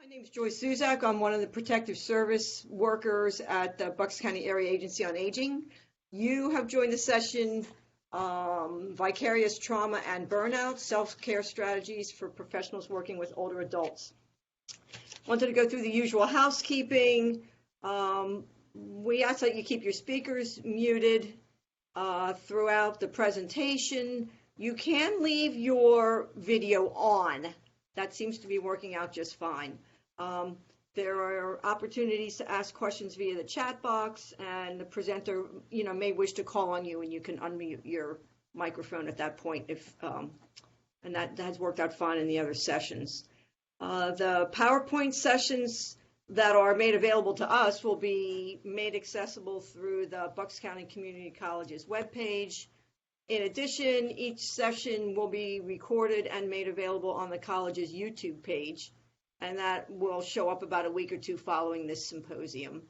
My name is Joyce Zuzak. I'm one of the protective service workers at the Bucks County Area Agency on Aging. You have joined the session, Vicarious Trauma and Burnout, Self-Care Strategies for Professionals Working with Older Adults. Wanted to go through the usual housekeeping. We ask that you keep your speakers muted throughout the presentation. You can leave your video on. That seems to be working out just fine. There are opportunities to ask questions via the chat box, and the presenter, may wish to call on you, and you can unmute your microphone at that point and that has worked out fine in the other sessions. The PowerPoint sessions that are made available to us will be made accessible through the Bucks County Community College's webpage. In addition, each session will be recorded and made available on the college's YouTube page, and that will show up about a week or two following this symposium.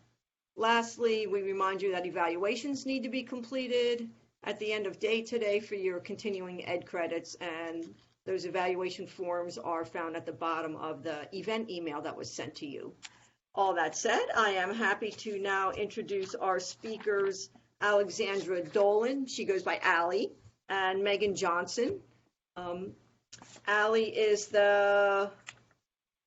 Lastly, we remind you that evaluations need to be completed at the end of day today for your continuing ed credits, and those evaluation forms are found at the bottom of the event email that was sent to you. All that said, I am happy to now introduce our speakers, Alexandra Dolan, she goes by Allie, and Megan Johnson. Allie is the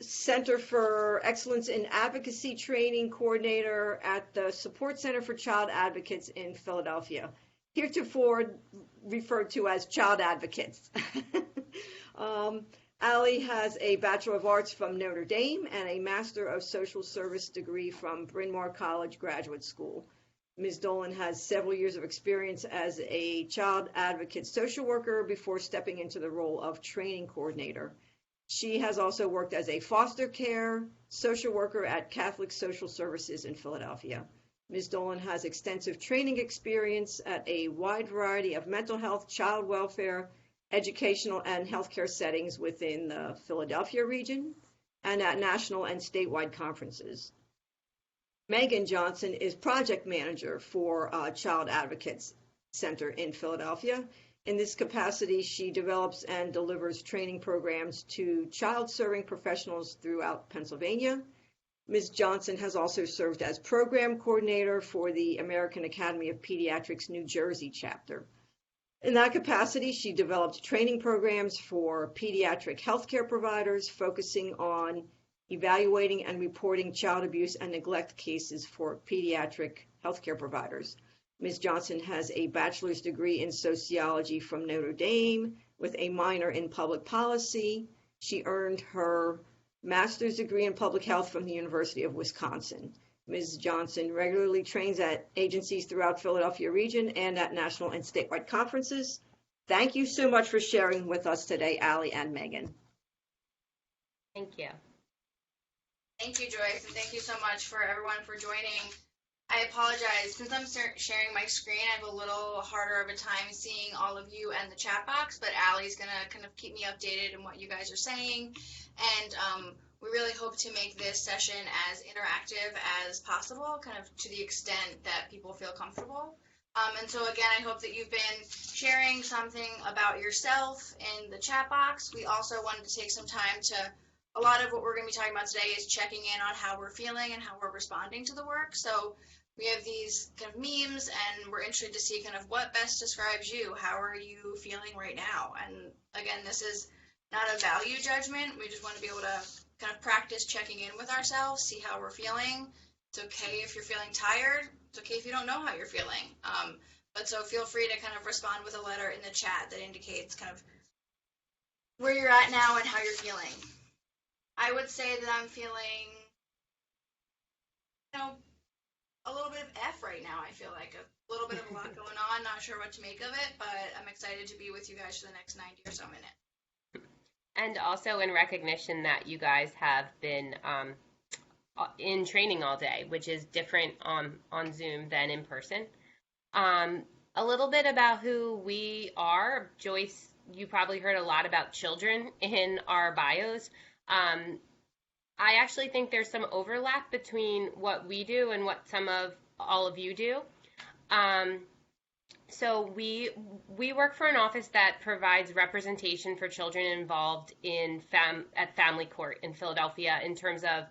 Center for Excellence in Advocacy Training Coordinator at the Support Center for Child Advocates in Philadelphia, heretofore referred to as Child Advocates. Allie has a Bachelor of Arts from Notre Dame and a Master of Social Service degree from Bryn Mawr College Graduate School. Ms. Dolan has several years of experience as a child advocate social worker before stepping into the role of training coordinator. She has also worked as a foster care social worker at Catholic Social Services in Philadelphia. Ms. Dolan has extensive training experience at a wide variety of mental health, child welfare, educational, and healthcare settings within the Philadelphia region and at national and statewide conferences. Megan Johnson is project manager for Child Advocates Center in Philadelphia. In this capacity, she develops and delivers training programs to child-serving professionals throughout Pennsylvania. Ms. Johnson has also served as program coordinator for the American Academy of Pediatrics New Jersey chapter. In that capacity, she developed training programs for pediatric healthcare providers, focusing on evaluating and reporting child abuse and neglect cases for pediatric healthcare providers. Ms. Johnson has a bachelor's degree in sociology from Notre Dame with a minor in public policy. She earned her master's degree in public health from the University of Wisconsin. Ms. Johnson regularly trains at agencies throughout Philadelphia region and at national and statewide conferences. Thank you so much for sharing with us today, Allie and Megan. Thank you. Thank you, Joyce, and thank you so much for everyone for joining. I apologize, since I'm sharing my screen, I have a little harder of a time seeing all of you and the chat box, but Allie's going to kind of keep me updated on what you guys are saying, and we really hope to make this session as interactive as possible, kind of to the extent that people feel comfortable. And so again, I hope that you've been sharing something about yourself in the chat box. We also wanted to take some time to, a lot of what we're going to be talking about today is checking in on how we're feeling and how we're responding to the work. So we have these kind of memes, and we're interested to see kind of what best describes you. How are you feeling right now? And again, this is not a value judgment. We just want to be able to kind of practice checking in with ourselves, see how we're feeling. It's okay if you're feeling tired. It's okay if you don't know how you're feeling. But so feel free to kind of respond with a letter in the chat that indicates kind of where you're at now and how you're feeling. I would say that I'm feeling, a little bit of F right now. I feel like a little bit of a lot going on. Not sure what to make of it, but I'm excited to be with you guys for the next 90 or so minutes. And also in recognition that you guys have been in training all day, which is different on Zoom than in person. A little bit about who we are. Joyce, you probably heard a lot about children in our bios. I actually think there's some overlap between what we do and what some of all of you do. So we work for an office that provides representation for children involved in at family court in Philadelphia in terms of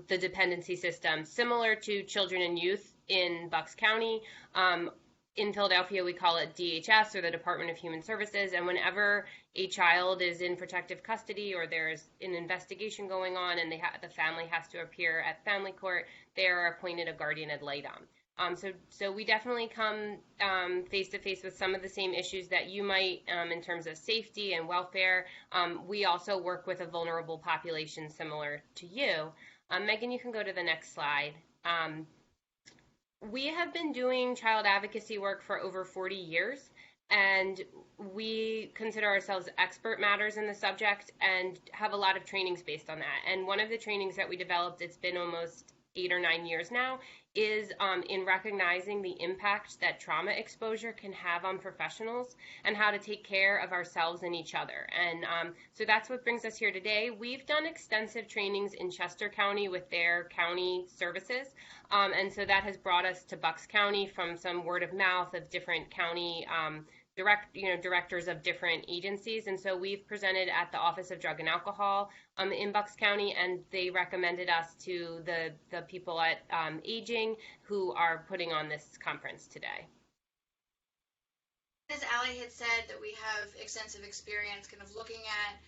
the dependency system, similar to children and youth in Bucks County. In Philadelphia, we call it DHS, or the Department of Human Services. And whenever a child is in protective custody or there's an investigation going on and the family has to appear at family court, they are appointed a guardian ad litem. So we definitely come face to face with some of the same issues that you might in terms of safety and welfare. We also work with a vulnerable population similar to you. Megan, you can go to the next slide. We have been doing child advocacy work for over 40 years, and we consider ourselves expert matters in the subject and have a lot of trainings based on that. And one of the trainings that we developed, it's been almost 8 or 9 years now, is in recognizing the impact that trauma exposure can have on professionals and how to take care of ourselves and each other. And so that's what brings us here today. We've done extensive trainings in Chester County with their county services. And so that has brought us to Bucks County from some word of mouth of different county directors of different agencies. And so we've presented at the Office of Drug and Alcohol in Bucks County, and they recommended us to the people at Aging who are putting on this conference today. As Allie had said, that we have extensive experience kind of looking at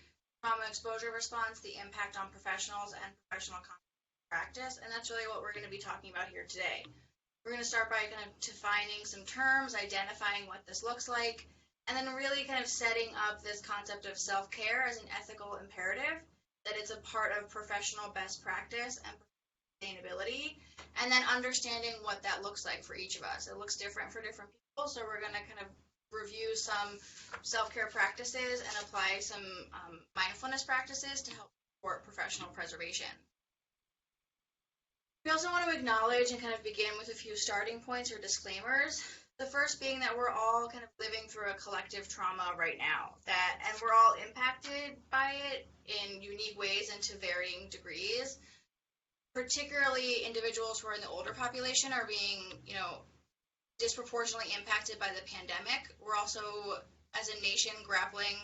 trauma exposure response, the impact on professionals and professional practice, and that's really what we're going to be talking about here today. We're going to start by kind of defining some terms, identifying what this looks like, and then really kind of setting up this concept of self-care as an ethical imperative, that it's a part of professional best practice and sustainability, and then understanding what that looks like for each of us. It looks different for different people, so we're going to kind of review some self-care practices and apply some mindfulness practices to help support professional preservation. We also want to acknowledge and kind of begin with a few starting points or disclaimers. The first being that we're all kind of living through a collective trauma right now, and we're all impacted by it in unique ways and to varying degrees. Particularly individuals who are in the older population are being, disproportionately impacted by the pandemic. We're also, as a nation, grappling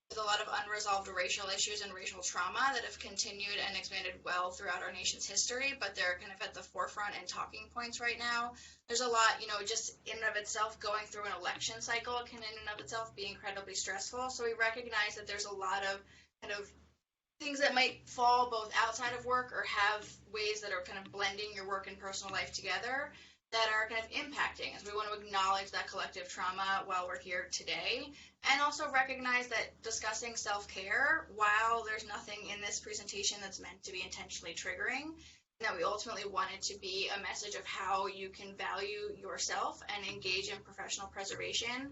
with a lot of unresolved racial issues and racial trauma that have continued and expanded well throughout our nation's history, but they're kind of at the forefront and talking points right now. There's a lot, just in and of itself, going through an election cycle can in and of itself be incredibly stressful. So we recognize that there's a lot of kind of things that might fall both outside of work or have ways that are kind of blending your work and personal life together that are kind of impacting, as we want to acknowledge that collective trauma while we're here today, and also recognize that discussing self-care, while there's nothing in this presentation that's meant to be intentionally triggering, that we ultimately want it to be a message of how you can value yourself and engage in professional preservation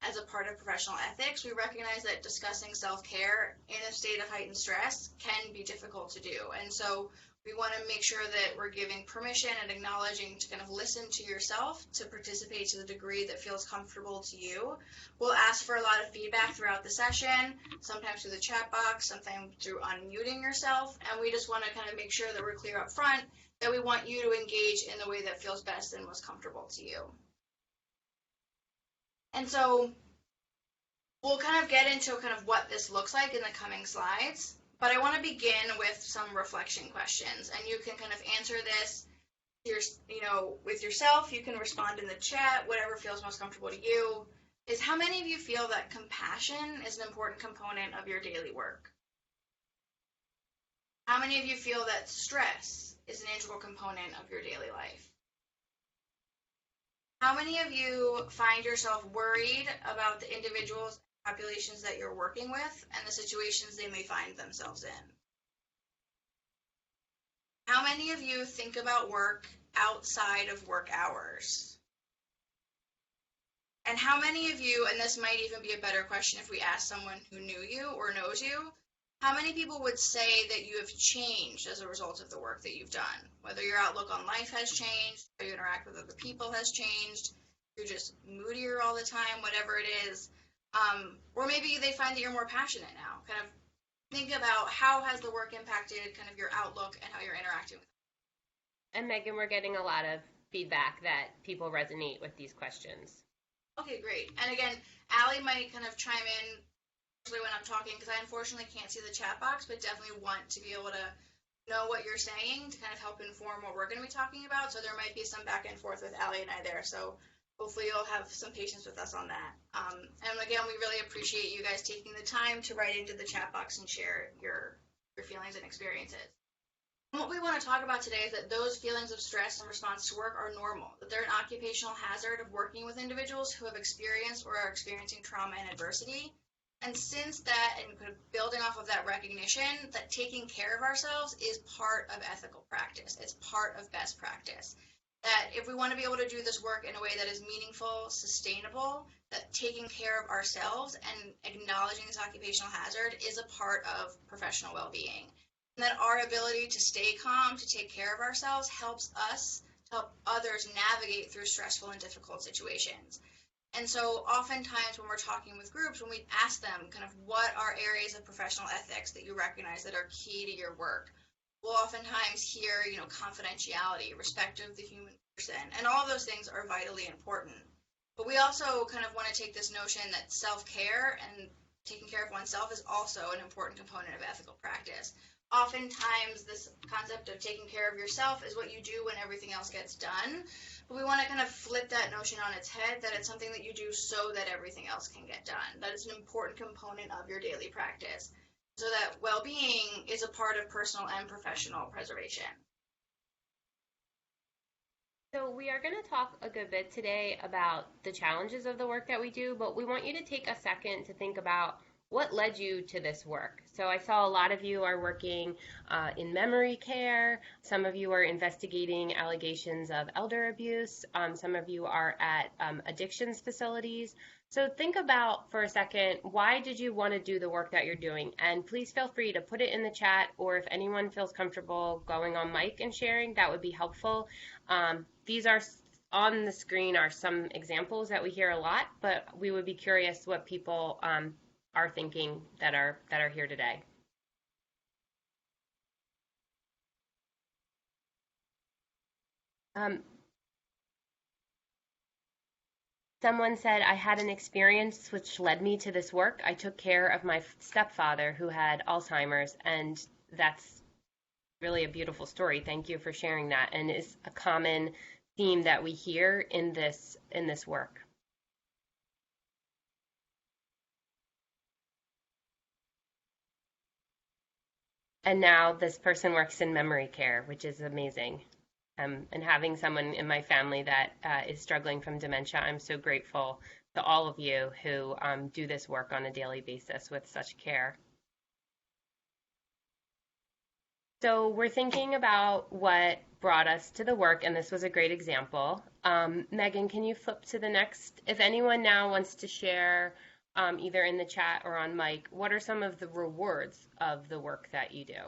as a part of professional ethics. We recognize that discussing self-care in a state of heightened stress can be difficult to do, and so we want to make sure that we're giving permission and acknowledging to kind of listen to yourself, to participate to the degree that feels comfortable to you. We'll ask for a lot of feedback throughout the session, sometimes through the chat box, sometimes through unmuting yourself, and we just want to kind of make sure that we're clear up front that we want you to engage in the way that feels best and most comfortable to you. And so we'll kind of get into kind of what this looks like in the coming slides. But I want to begin with some reflection questions, and you can kind of answer this, with yourself. You can respond in the chat, whatever feels most comfortable to you. Is how many of you feel that compassion is an important component of your daily work? How many of you feel that stress is an integral component of your daily life? How many of you find yourself worried about the individuals populations that you're working with and the situations they may find themselves in? How many of you think about work outside of work hours? And how many of you, and this might even be a better question if we ask someone who knew you or knows you, how many people would say that you have changed as a result of the work that you've done? Whether your outlook on life has changed, how you interact with other people has changed, you're just moodier all the time, whatever it is. Or maybe they find that you're more passionate now. Kind of think about how has the work impacted kind of your outlook and how you're interacting with it. And Megan, we're getting a lot of feedback that people resonate with these questions. Okay, great. And again, Allie might kind of chime in when I'm talking because I unfortunately can't see the chat box, but definitely want to be able to know what you're saying to kind of help inform what we're going to be talking about. So there might be some back and forth with Allie and I there. So hopefully you'll have some patience with us on that. And again, we really appreciate you guys taking the time to write into the chat box and share your feelings and experiences. And what we want to talk about today is that those feelings of stress in response to work are normal, that they're an occupational hazard of working with individuals who have experienced or are experiencing trauma and adversity. And since that, and kind of building off of that recognition, that taking care of ourselves is part of ethical practice. It's part of best practice. That if we want to be able to do this work in a way that is meaningful, sustainable, that taking care of ourselves and acknowledging this occupational hazard is a part of professional well-being. And that our ability to stay calm, to take care of ourselves, helps us to help others navigate through stressful and difficult situations. And so oftentimes when we're talking with groups, when we ask them kind of what are areas of professional ethics that you recognize that are key to your work, we'll oftentimes hear, confidentiality, respect of the human person, and all of those things are vitally important. But we also kind of want to take this notion that self-care and taking care of oneself is also an important component of ethical practice. Oftentimes this concept of taking care of yourself is what you do when everything else gets done. But we want to kind of flip that notion on its head, that it's something that you do so that everything else can get done. That is an important component of your daily practice. So that well-being is a part of personal and professional preservation. So we are going to talk a good bit today about the challenges of the work that we do, but we want you to take a second to think about what led you to this work. So I saw a lot of you are working in memory care. Some of you are investigating allegations of elder abuse. Some of you are at addictions facilities. So think about for a second, why did you want to do the work that you're doing? And please feel free to put it in the chat, or if anyone feels comfortable going on mic and sharing, that would be helpful. These are on the screen are some examples that we hear a lot, but we would be curious what people are thinking that are here today. Someone said, I had an experience which led me to this work. I took care of my stepfather who had Alzheimer's, and that's really a beautiful story. Thank you for sharing that, and is a common theme that we hear in this work. And now this person works in memory care, which is amazing. And having someone in my family that is struggling from dementia, I'm so grateful to all of you who do this work on a daily basis with such care. So we're thinking about what brought us to the work, and this was a great example. Megan, can you flip to the next? If anyone now wants to share either in the chat or on mic, what are some of the rewards of the work that you do?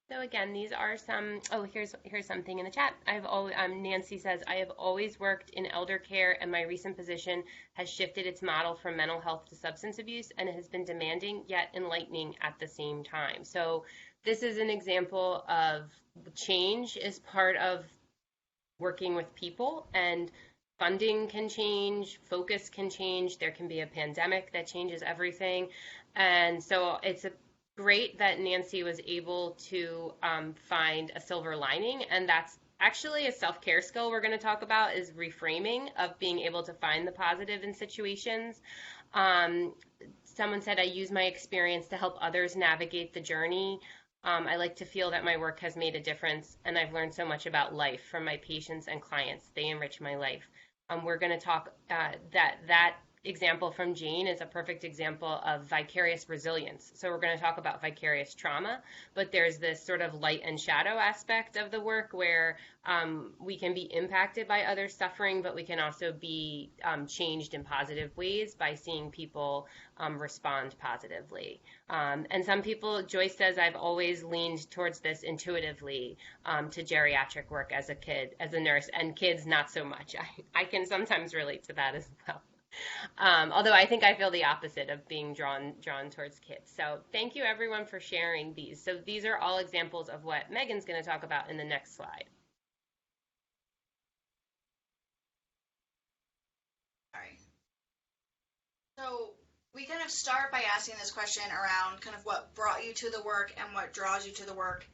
So again, these are some, here's something in the chat. Nancy says, I have always worked in elder care, and my recent position has shifted its model from mental health to substance abuse, and it has been demanding yet enlightening at the same time. So this is an example of change is part of working with people, and funding can change, focus can change, there can be a pandemic that changes everything. And so it's great that Nancy was able to find a silver lining, and that's actually a self-care skill we're going to talk about, is reframing, of being able to find the positive in situations. Someone said, I use my experience to help others navigate the journey. I like to feel that my work has made a difference, and I've learned so much about life from my patients and clients. They enrich my life. We're going to talk that example from Jane is a perfect example of vicarious resilience. So we're going to talk about vicarious trauma, but there's this sort of light and shadow aspect of the work where we can be impacted by others' suffering, but we can also be changed in positive ways by seeing people respond positively. And some people, Joyce says, I've always leaned towards this intuitively to geriatric work as a kid, as a nurse, and kids not so much. I can sometimes relate to that as well. Although I think I feel the opposite of being drawn towards kids. So thank you everyone for sharing these. So these are all examples of what Megan's going to talk about in the next slide. All right. So we kind of start by asking this question around kind of what brought you to the work and what draws you to the work.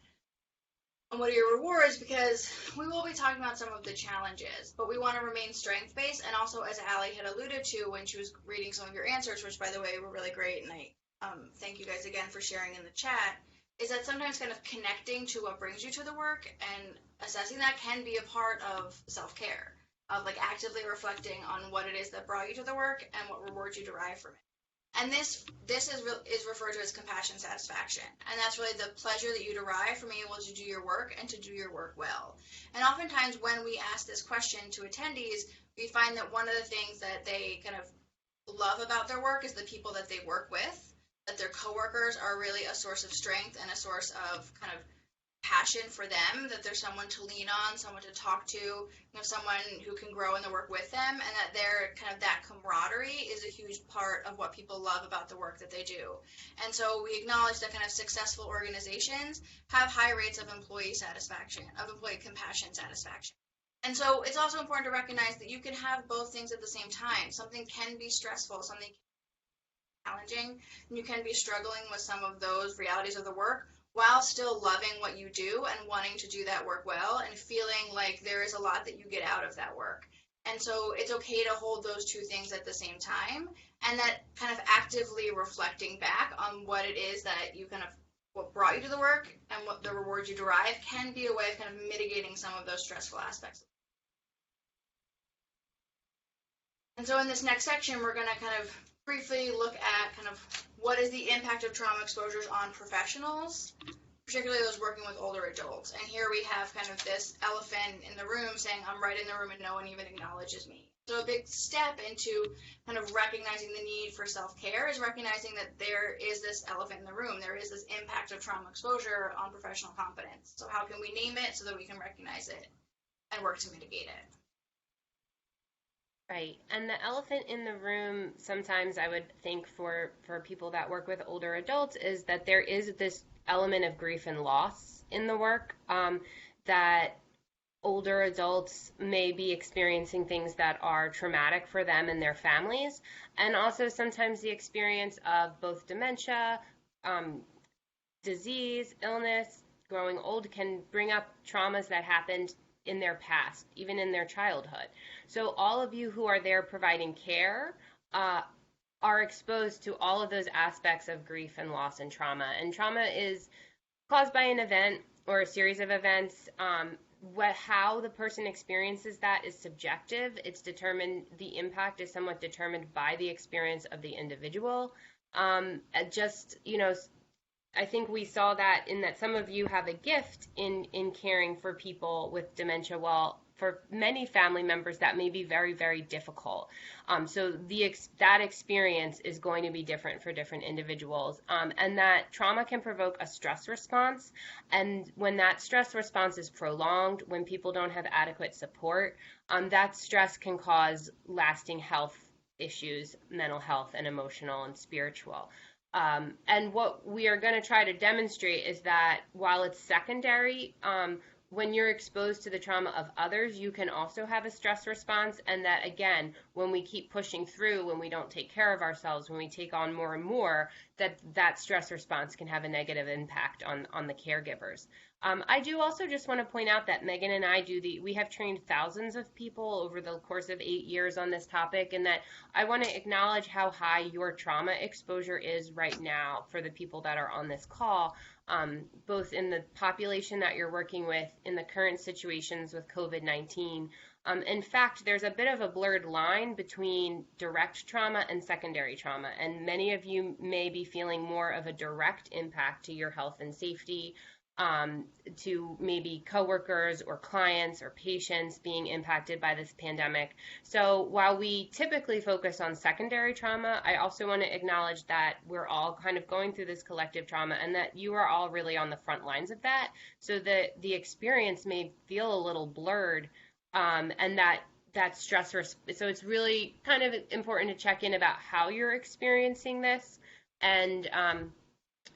And what are your rewards? Because we will be talking about some of the challenges, but we want to remain strength-based. And also, as Allie had alluded to when she was reading some of your answers, which, by the way, were really great, and I thank you guys again for sharing in the chat, is that sometimes kind of connecting to what brings you to the work and assessing that can be a part of self-care, of like actively reflecting on what it is that brought you to the work and what rewards you derive from it. And this is referred to as compassion satisfaction. And that's really the pleasure that you derive from being able to do your work and to do your work well. And oftentimes when we ask this question to attendees, we find that one of the things that they kind of love about their work is the people that they work with, that their coworkers are really a source of strength and a source of kind of passion for them, that there's someone to lean on, someone to talk to, someone who can grow in the work with them, and that they're kind of that camaraderie is a huge part of what people love about the work that they do. And so we acknowledge that kind of successful organizations have high rates of employee satisfaction, of employee compassion satisfaction. And so it's also important to recognize that you can have both things at the same time. Something can be stressful, something can be challenging, and you can be struggling with some of those realities of the work, while still loving what you do and wanting to do that work well and feeling like there is a lot that you get out of that work. And so it's okay to hold those two things at the same time, and that kind of actively reflecting back on what it is that you kind of, what brought you to the work and what the rewards you derive can be a way of kind of mitigating some of those stressful aspects. And so in this next section, we're going to kind of briefly look at kind of what is the impact of trauma exposures on professionals, particularly those working with older adults. And here we have kind of this elephant in the room saying, I'm right in the room and no one even acknowledges me. So a big step into kind of recognizing the need for self-care is recognizing that there is this elephant in the room. There is this impact of trauma exposure on professional competence. So how can we name it so that we can recognize it and work to mitigate it? Right. And the elephant in the room, sometimes I would think for people that work with older adults, is that there is this element of grief and loss in the work, that older adults may be experiencing things that are traumatic for them and their families. And also sometimes the experience of both dementia, disease, illness, growing old can bring up traumas that happened in their past, even in their childhood. So all of you who are there providing care are exposed to all of those aspects of grief and loss and trauma. And trauma is caused by an event or a series of events. How the person experiences that is subjective. It's determined, the impact is somewhat determined by the experience of the individual. I think we saw that in that some of you have a gift in caring for people with dementia, while for many family members that may be very, very difficult. So that experience is going to be different for different individuals, and that trauma can provoke a stress response. And when that stress response is prolonged, when people don't have adequate support, that stress can cause lasting health issues, mental health and emotional and spiritual. And what we are going to try to demonstrate is that while it's secondary, when you're exposed to the trauma of others, you can also have a stress response. And that, again, when we keep pushing through, when we don't take care of ourselves, when we take on more and more, that stress response can have a negative impact on the caregivers. I do also just want to point out that Megan and I we have trained thousands of people over the course of 8 years on this topic, and that I want to acknowledge how high your trauma exposure is right now for the people that are on this call, both in the population that you're working with, in the current situations with COVID-19, In fact, there's a bit of a blurred line between direct trauma and secondary trauma, and many of you may be feeling more of a direct impact to your health and safety, to maybe coworkers or clients or patients being impacted by this pandemic. So while we typically focus on secondary trauma, I also want to acknowledge that we're all kind of going through this collective trauma and that you are all really on the front lines of that. So that the experience may feel a little blurred, and that stress. So it's really kind of important to check in about how you're experiencing this, and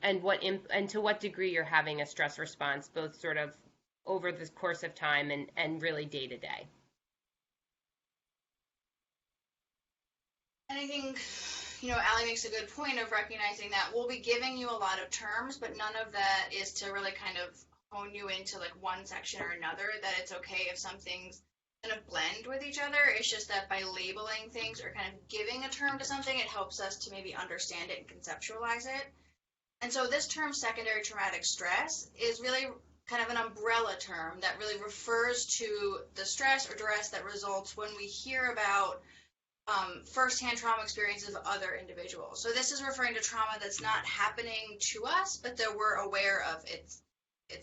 and to what degree you're having a stress response, both sort of over the course of time and really day to day. And I think, Allie makes a good point of recognizing that we'll be giving you a lot of terms, but none of that is to really kind of hone you into like one section or another, that it's okay if some things kind of blend with each other. It's just that by labeling things or kind of giving a term to something, it helps us to maybe understand it and conceptualize it. And so this term, secondary traumatic stress, is really kind of an umbrella term that really refers to the stress or duress that results when we hear about firsthand trauma experiences of other individuals. So this is referring to trauma that's not happening to us, but that we're aware of its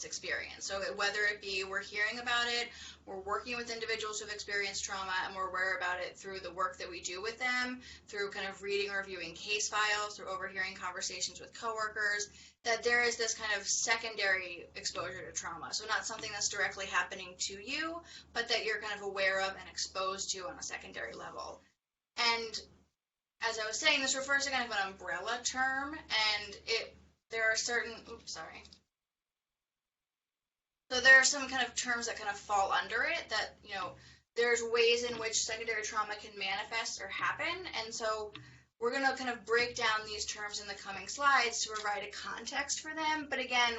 experience. So whether it be we're hearing about it, we're working with individuals who've experienced trauma, and we're aware about it through the work that we do with them, through kind of reading or reviewing case files, through overhearing conversations with coworkers, that there is this kind of secondary exposure to trauma. So not something that's directly happening to you, but that you're kind of aware of and exposed to on a secondary level. And as I was saying, this refers to kind of an umbrella term, and there are certain, So there are some kind of terms that kind of fall under it, that, there's ways in which secondary trauma can manifest or happen. And so we're going to kind of break down these terms in the coming slides to provide a context for them. But again,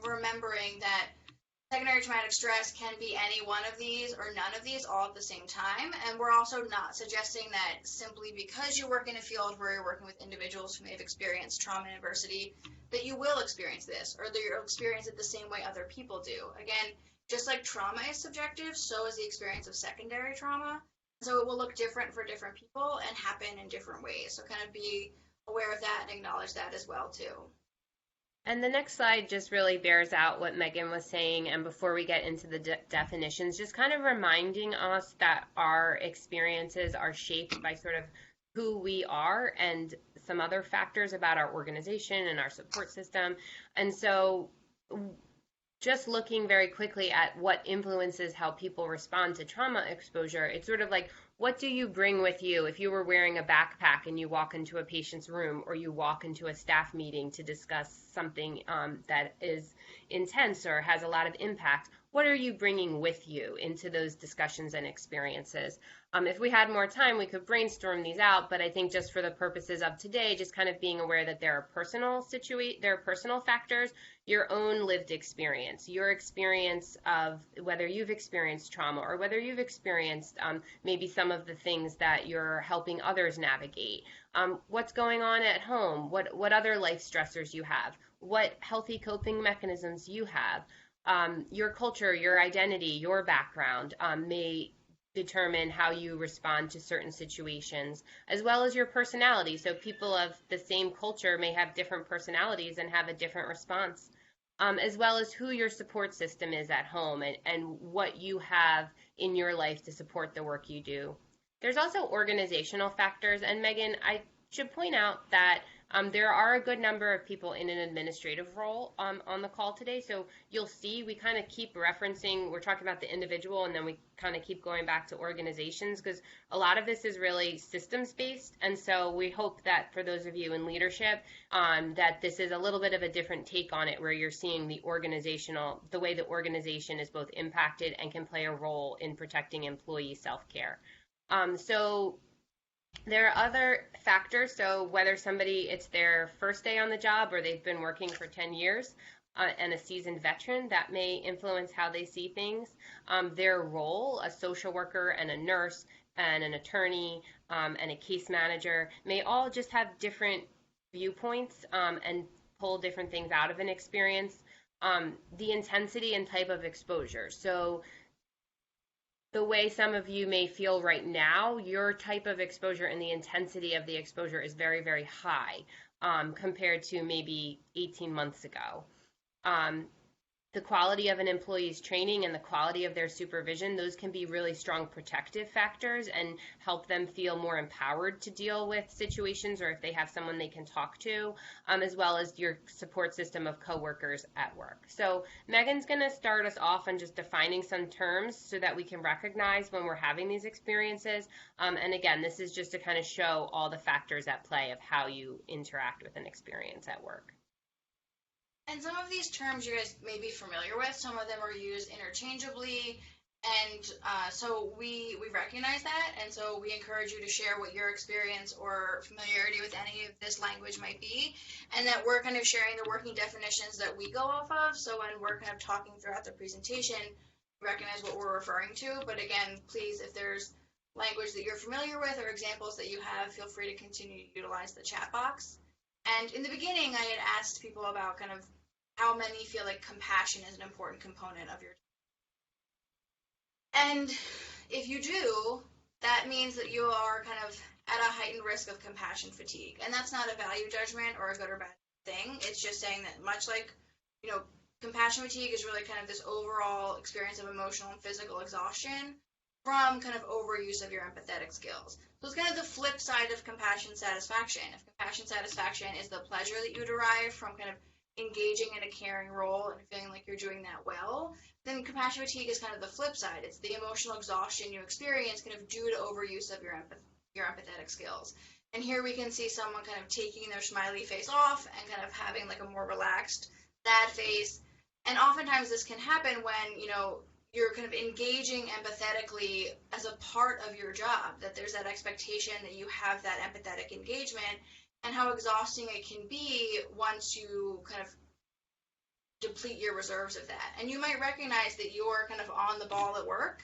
remembering that secondary traumatic stress can be any one of these or none of these all at the same time. And we're also not suggesting that simply because you work in a field where you're working with individuals who may have experienced trauma and adversity, that you will experience this, or that you'll experience it the same way other people do. Again, just like trauma is subjective, so is the experience of secondary trauma. So it will look different for different people and happen in different ways. So kind of be aware of that and acknowledge that as well too. And the next slide just really bears out what Megan was saying. And before we get into the definitions, just kind of reminding us that our experiences are shaped by sort of who we are and some other factors about our organization and our support system. And so just looking very quickly at what influences how people respond to trauma exposure, it's sort of like, what do you bring with you if you were wearing a backpack and you walk into a patient's room, or you walk into a staff meeting to discuss something that is intense or has a lot of impact? What are you bringing with you into those discussions and experiences? If we had more time, we could brainstorm these out, but I think just for the purposes of today, just kind of being aware that there are personal factors, your own lived experience, your experience of whether you've experienced trauma or whether you've experienced maybe some of the things that you're helping others navigate, what's going on at home, what other life stressors you have, what healthy coping mechanisms you have. Your culture, your identity, your background may determine how you respond to certain situations, as well as your personality. So people of the same culture may have different personalities and have a different response, as well as who your support system is at home and what you have in your life to support the work you do. There's also organizational factors, and Megan, I should point out that there are a good number of people in an administrative role on the call today. So you'll see we kind of keep referencing, we're talking about the individual, and then we kind of keep going back to organizations, because a lot of this is really systems based. And so we hope that for those of you in leadership, that this is a little bit of a different take on it, where you're seeing the way the organization is both impacted and can play a role in protecting employee self-care. So there are other factors. So whether it's their first day on the job or they've been working for 10 years and a seasoned veteran, that may influence how they see things. Their role, a social worker and a nurse and an attorney and a case manager, may all just have different viewpoints and pull different things out of an experience. The intensity and type of exposure. So the way some of you may feel right now, your type of exposure and the intensity of the exposure is very, very high compared to maybe 18 months ago. The quality of an employee's training and the quality of their supervision, those can be really strong protective factors and help them feel more empowered to deal with situations, or if they have someone they can talk to, as well as your support system of coworkers at work. So Megan's going to start us off on just defining some terms so that we can recognize when we're having these experiences. And again, this is just to kind of show all the factors at play of how you interact with an experience at work. And some of these terms you guys may be familiar with. Some of them are used interchangeably, and so we recognize that, and so we encourage you to share what your experience or familiarity with any of this language might be, and that we're kind of sharing the working definitions that we go off of, so when we're kind of talking throughout the presentation, recognize what we're referring to. But again, please, if there's language that you're familiar with or examples that you have, feel free to continue to utilize the chat box. And in the beginning, I had asked people about kind of how many feel like compassion is an important component of your job. And if you do, that means that you are kind of at a heightened risk of compassion fatigue. And that's not a value judgment or a good or bad thing. It's just saying that much like, compassion fatigue is really kind of this overall experience of emotional and physical exhaustion from kind of overuse of your empathetic skills. So it's kind of the flip side of compassion satisfaction. If compassion satisfaction is the pleasure that you derive from kind of engaging in a caring role and feeling like you're doing that well, then compassion fatigue is kind of the flip side. It's the emotional exhaustion you experience kind of due to overuse of your empathetic skills. And here we can see someone kind of taking their smiley face off and kind of having like a more relaxed, sad face. And oftentimes this can happen when, you're kind of engaging empathetically as a part of your job, that there's that expectation that you have that empathetic engagement, and how exhausting it can be once you kind of deplete your reserves of that. And you might recognize that you're kind of on the ball at work,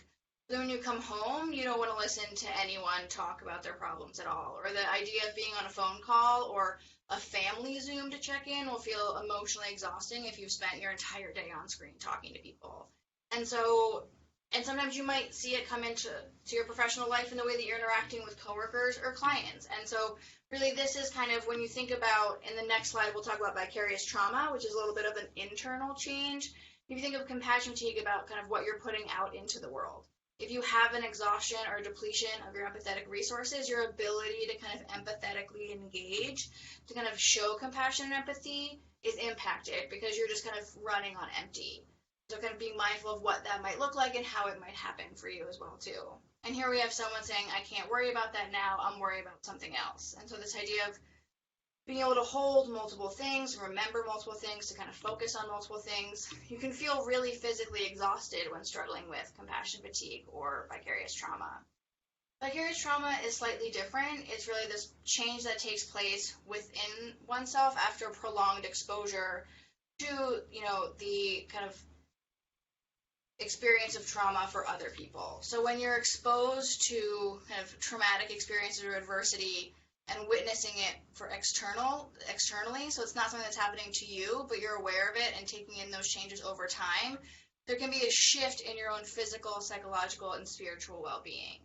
but when you come home, you don't want to listen to anyone talk about their problems at all. Or the idea of being on a phone call or a family Zoom to check in will feel emotionally exhausting if you've spent your entire day on screen talking to people. And sometimes you might see it come into your professional life in the way that you're interacting with coworkers or clients. And so really this is kind of when you think about, in the next slide, we'll talk about vicarious trauma, which is a little bit of an internal change. If you think of compassion fatigue about kind of what you're putting out into the world. If you have an exhaustion or depletion of your empathetic resources, your ability to kind of empathetically engage, to kind of show compassion and empathy is impacted because you're just kind of running on empty. So kind of being mindful of what that might look like and how it might happen for you as well too. And here we have someone saying, I can't worry about that now, I'm worried about something else. And so this idea of being able to hold multiple things, remember multiple things, to kind of focus on multiple things. You can feel really physically exhausted when struggling with compassion fatigue or vicarious trauma. Vicarious trauma is slightly different. It's really this change that takes place within oneself after prolonged exposure to, the kind of experience of trauma for other people. So when you're exposed to kind of traumatic experiences or adversity and witnessing it for externally, so it's not something that's happening to you, but you're aware of it and taking in those changes over time, there can be a shift in your own physical, psychological, and spiritual well-being.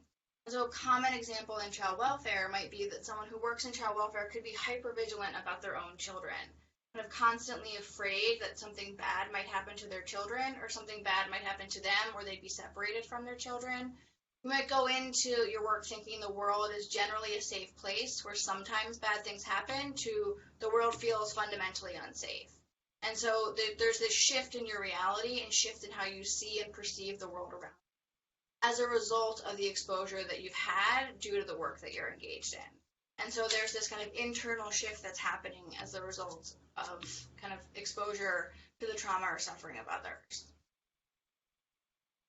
And so a common example in child welfare might be that someone who works in child welfare could be hypervigilant about their own children, kind of constantly afraid that something bad might happen to their children or something bad might happen to them or they'd be separated from their children. You might go into your work thinking the world is generally a safe place where sometimes bad things happen to the world feels fundamentally unsafe. And so there's this shift in your reality and shift in how you see and perceive the world around you as a result of the exposure that you've had due to the work that you're engaged in. And so there's this kind of internal shift that's happening as a result of kind of exposure to the trauma or suffering of others.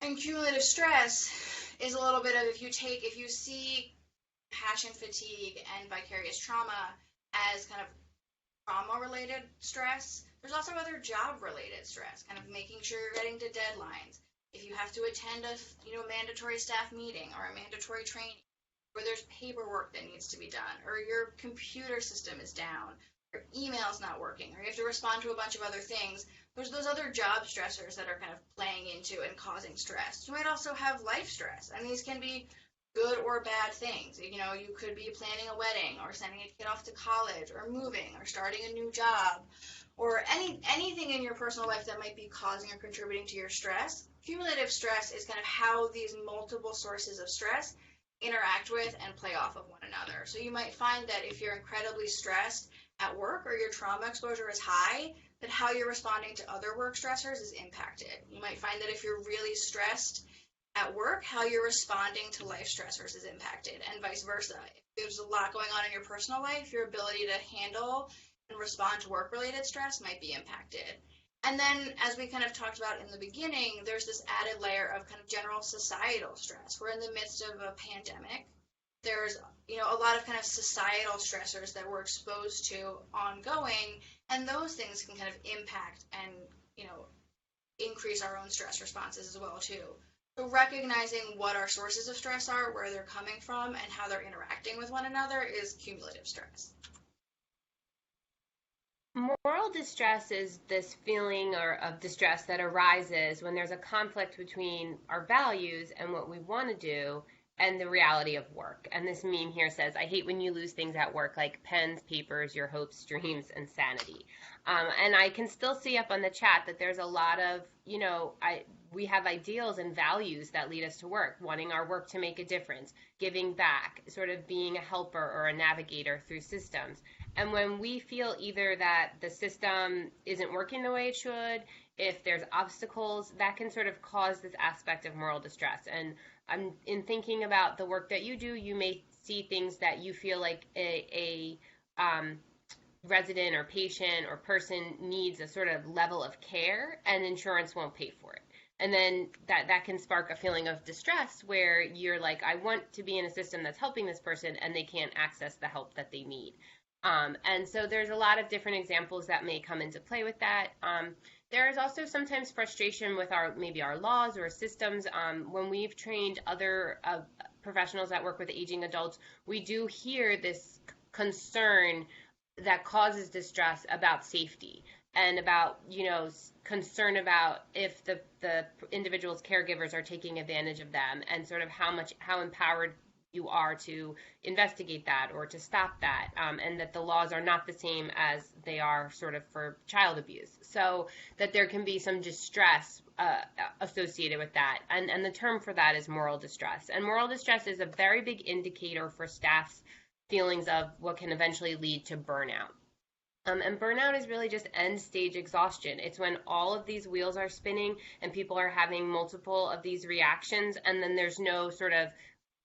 And cumulative stress is a little bit of, if you see passion fatigue and vicarious trauma as kind of trauma-related stress, there's also other job-related stress, kind of making sure you're getting to deadlines. If you have to attend a mandatory staff meeting or a mandatory training, or there's paperwork that needs to be done, or your computer system is down, or email's not working, or you have to respond to a bunch of other things, there's those other job stressors that are kind of playing into and causing stress. You might also have life stress, and these can be good or bad things. You know, you could be planning a wedding or sending a kid off to college or moving or starting a new job or anything in your personal life that might be causing or contributing to your stress. Cumulative stress is kind of how these multiple sources of stress interact with and play off of one another. So you might find that if you're incredibly stressed at work or your trauma exposure is high, that how you're responding to other work stressors is impacted. You might find that if you're really stressed at work, how you're responding to life stressors is impacted, and vice versa. If there's a lot going on in your personal life, your ability to handle and respond to work-related stress might be impacted. And then, as we kind of talked about in the beginning, there's this added layer of kind of general societal stress. We're in the midst of a pandemic. There's, a lot of kind of societal stressors that we're exposed to ongoing, and those things can kind of impact and, increase our own stress responses as well, too. So recognizing what our sources of stress are, where they're coming from, and how they're interacting with one another is cumulative stress. Moral distress is this feeling of distress that arises when there's a conflict between our values and what we want to do and the reality of work. And this meme here says, I hate when you lose things at work like pens, papers, your hopes, dreams, and sanity. And I can still see up on the chat that there's a lot of, we have ideals and values that lead us to work, wanting our work to make a difference, giving back, sort of being a helper or a navigator through systems. And when we feel either that the system isn't working the way it should, if there's obstacles, that can sort of cause this aspect of moral distress. And in thinking about the work that you do, you may see things that you feel like a resident or patient or person needs a sort of level of care, and insurance won't pay for it. And then that can spark a feeling of distress where you're like, I want to be in a system that's helping this person, and they can't access the help that they need. And so there's a lot of different examples that may come into play with that. There is also sometimes frustration with maybe our laws or systems. When we've trained other professionals that work with aging adults, we do hear this concern that causes distress about safety and about, concern about if the individual's caregivers are taking advantage of them, and sort of how empowered you are to investigate that or to stop that, and that the laws are not the same as they are sort of for child abuse. So that there can be some distress associated with that. And the term for that is moral distress. And moral distress is a very big indicator for staff's feelings of what can eventually lead to burnout. And burnout is really just end stage exhaustion. It's when all of these wheels are spinning and people are having multiple of these reactions, and then there's no sort of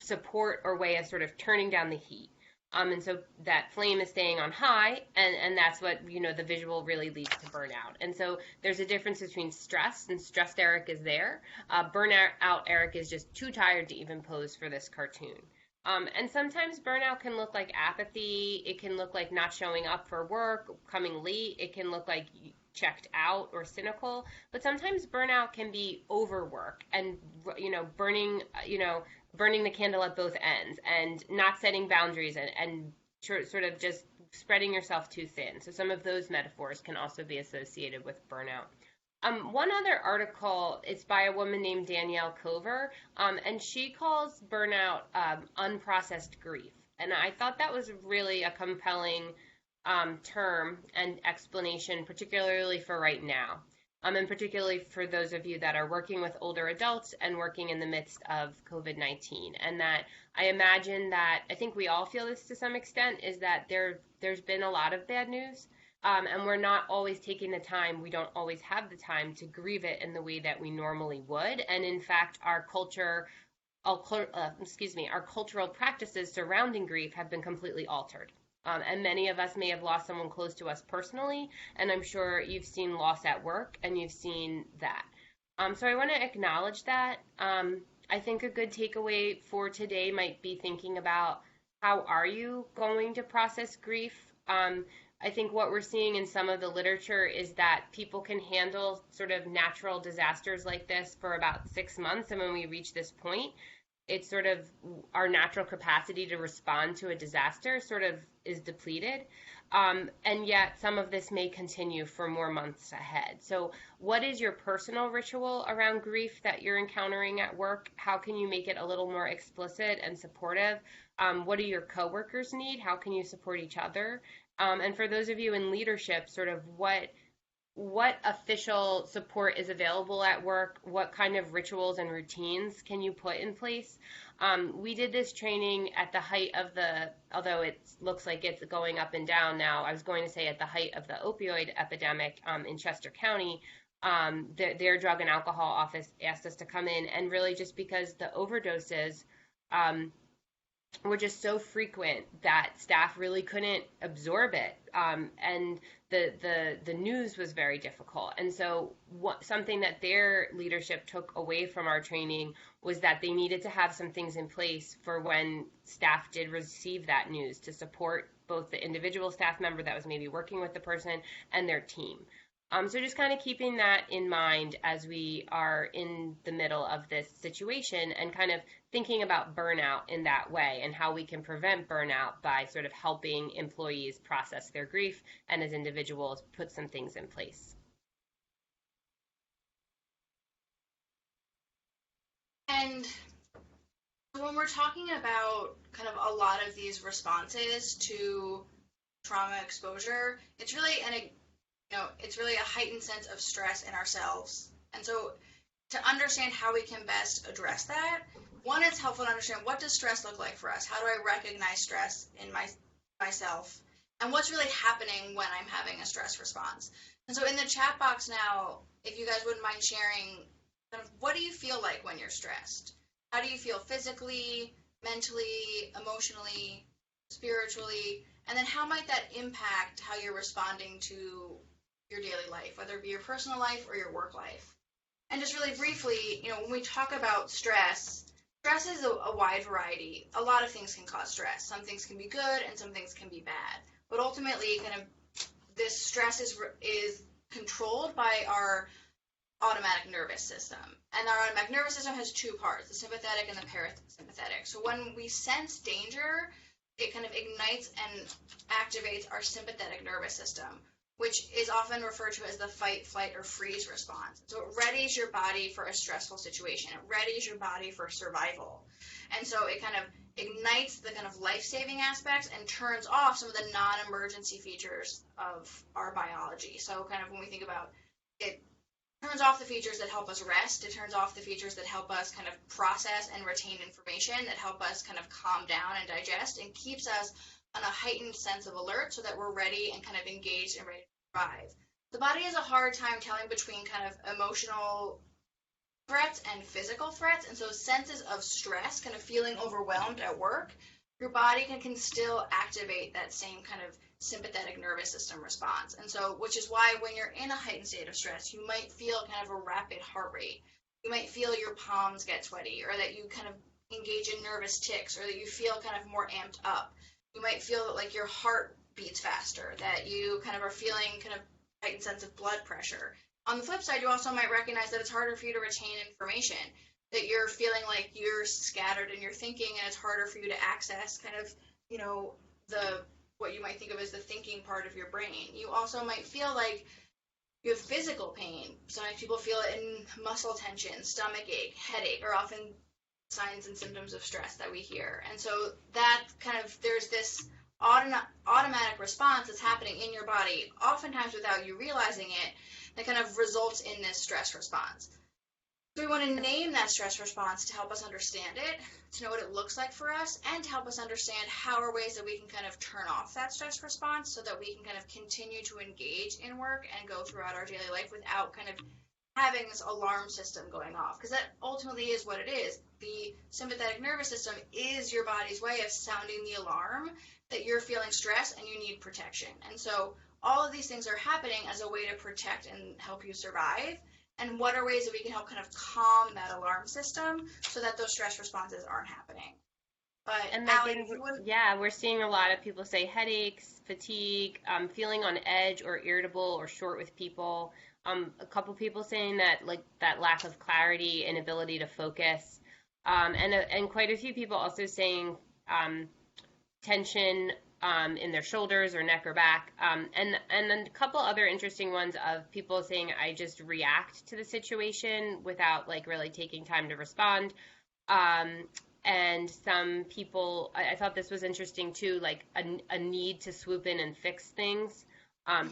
support or way of sort of turning down the heat. And so that flame is staying on high, and that's what, the visual really leads to burnout. And so there's a difference between stress, and stressed Eric is there. Burnout Eric is just too tired to even pose for this cartoon. And sometimes burnout can look like apathy. It can look like not showing up for work, coming late. It can look like checked out or cynical. But sometimes burnout can be overwork and, burning the candle at both ends and not setting boundaries and sort of just spreading yourself too thin. So some of those metaphors can also be associated with burnout. One other article, it's by a woman named Danielle Cover, and she calls burnout unprocessed grief. And I thought that was really a compelling term and explanation, particularly for right now, and particularly for those of you that are working with older adults and working in the midst of COVID-19. And that I imagine that, I think we all feel this to some extent, is that there's been a lot of bad news. And we're not always taking the time, we don't always have the time to grieve it in the way that we normally would. And in fact, our cultural practices surrounding grief have been completely altered. And many of us may have lost someone close to us personally, and I'm sure you've seen loss at work, and you've seen that. So I want to acknowledge that. I think a good takeaway for today might be thinking about, how are you going to process grief? I think what we're seeing in some of the literature is that people can handle sort of natural disasters like this for about 6 months, and when we reach this point, it's sort of our natural capacity to respond to a disaster sort of is depleted. And yet some of this may continue for more months ahead. So what is your personal ritual around grief that you're encountering at work? How can you make it a little more explicit and supportive? What do your coworkers need? How can you support each other? And for those of you in leadership, sort of what official support is available at work? What kind of rituals and routines can you put in place? We did this training at the height of although it looks like it's going up and down now, I was going to say at the height of the opioid epidemic in Chester County. Their drug and alcohol office asked us to come in, and really just because the overdoses were just so frequent that staff really couldn't absorb it, and the news was very difficult. And so something that their leadership took away from our training was that they needed to have some things in place for when staff did receive that news to support both the individual staff member that was maybe working with the person and their team. So just kind of keeping that in mind as we are in the middle of this situation, and kind of thinking about burnout in that way and how we can prevent burnout by sort of helping employees process their grief and as individuals put some things in place. And when we're talking about kind of a lot of these responses to trauma exposure, it's really it's really a heightened sense of stress in ourselves. And so to understand how we can best address that, one, it's helpful to understand, what does stress look like for us? How do I recognize stress in myself? And what's really happening when I'm having a stress response? And so in the chat box now, if you guys wouldn't mind sharing, kind of, what do you feel like when you're stressed? How do you feel physically, mentally, emotionally, spiritually? And then how might that impact how you're responding to your daily life, whether it be your personal life or your work life? And just really briefly, when we talk about stress is a wide variety. A lot of things can cause stress. Some things can be good and some things can be bad. But ultimately, kind of this stress is controlled by our automatic nervous system. And our automatic nervous system has two parts, the sympathetic and the parasympathetic. So when we sense danger, it kind of ignites and activates our sympathetic nervous system, which is often referred to as the fight, flight, or freeze response. So it readies your body for a stressful situation. It readies your body for survival. And so it kind of ignites the kind of life-saving aspects and turns off some of the non-emergency features of our biology. So kind of when we think about it, turns off the features that help us rest. It turns off the features that help us kind of process and retain information, that help us kind of calm down and digest, and keeps us on a heightened sense of alert so that we're ready and kind of engaged and ready to thrive. The body has a hard time telling between kind of emotional threats and physical threats, and so senses of stress, kind of feeling overwhelmed at work, your body can still activate that same kind of sympathetic nervous system response. And so, which is why when you're in a heightened state of stress, you might feel kind of a rapid heart rate. You might feel your palms get sweaty, or that you kind of engage in nervous tics, or that you feel kind of more amped up. You might feel that like your heart beats faster, that you kind of are feeling kind of heightened sense of blood pressure. On the flip side, you also might recognize that it's harder for you to retain information, that you're feeling like you're scattered in your thinking, and it's harder for you to access kind of, what you might think of as the thinking part of your brain. You also might feel like you have physical pain. Sometimes people feel it in muscle tension, stomach ache, headache, are often signs and symptoms of stress that we hear. And so that kind of, there's this automatic response that's happening in your body, oftentimes without you realizing it, that kind of results in this stress response. So we want to name that stress response to help us understand it, to know what it looks like for us, and to help us understand how are ways that we can kind of turn off that stress response so that we can kind of continue to engage in work and go throughout our daily life without kind of having this alarm system going off. Because that ultimately is what it is. The sympathetic nervous system is your body's way of sounding the alarm that you're feeling stress and you need protection. And so all of these things are happening as a way to protect and help you survive. And what are ways that we can help kind of calm that alarm system so that those stress responses aren't happening? But And Allie, yeah, we're seeing a lot of people say headaches, fatigue, feeling on edge or irritable or short with people. A couple people saying that like that lack of clarity and ability to focus. And quite a few people also saying tension in their shoulders or neck or back. And then a couple other interesting ones of people saying, I just react to the situation without like really taking time to respond. And some people, I thought this was interesting too, like a need to swoop in and fix things.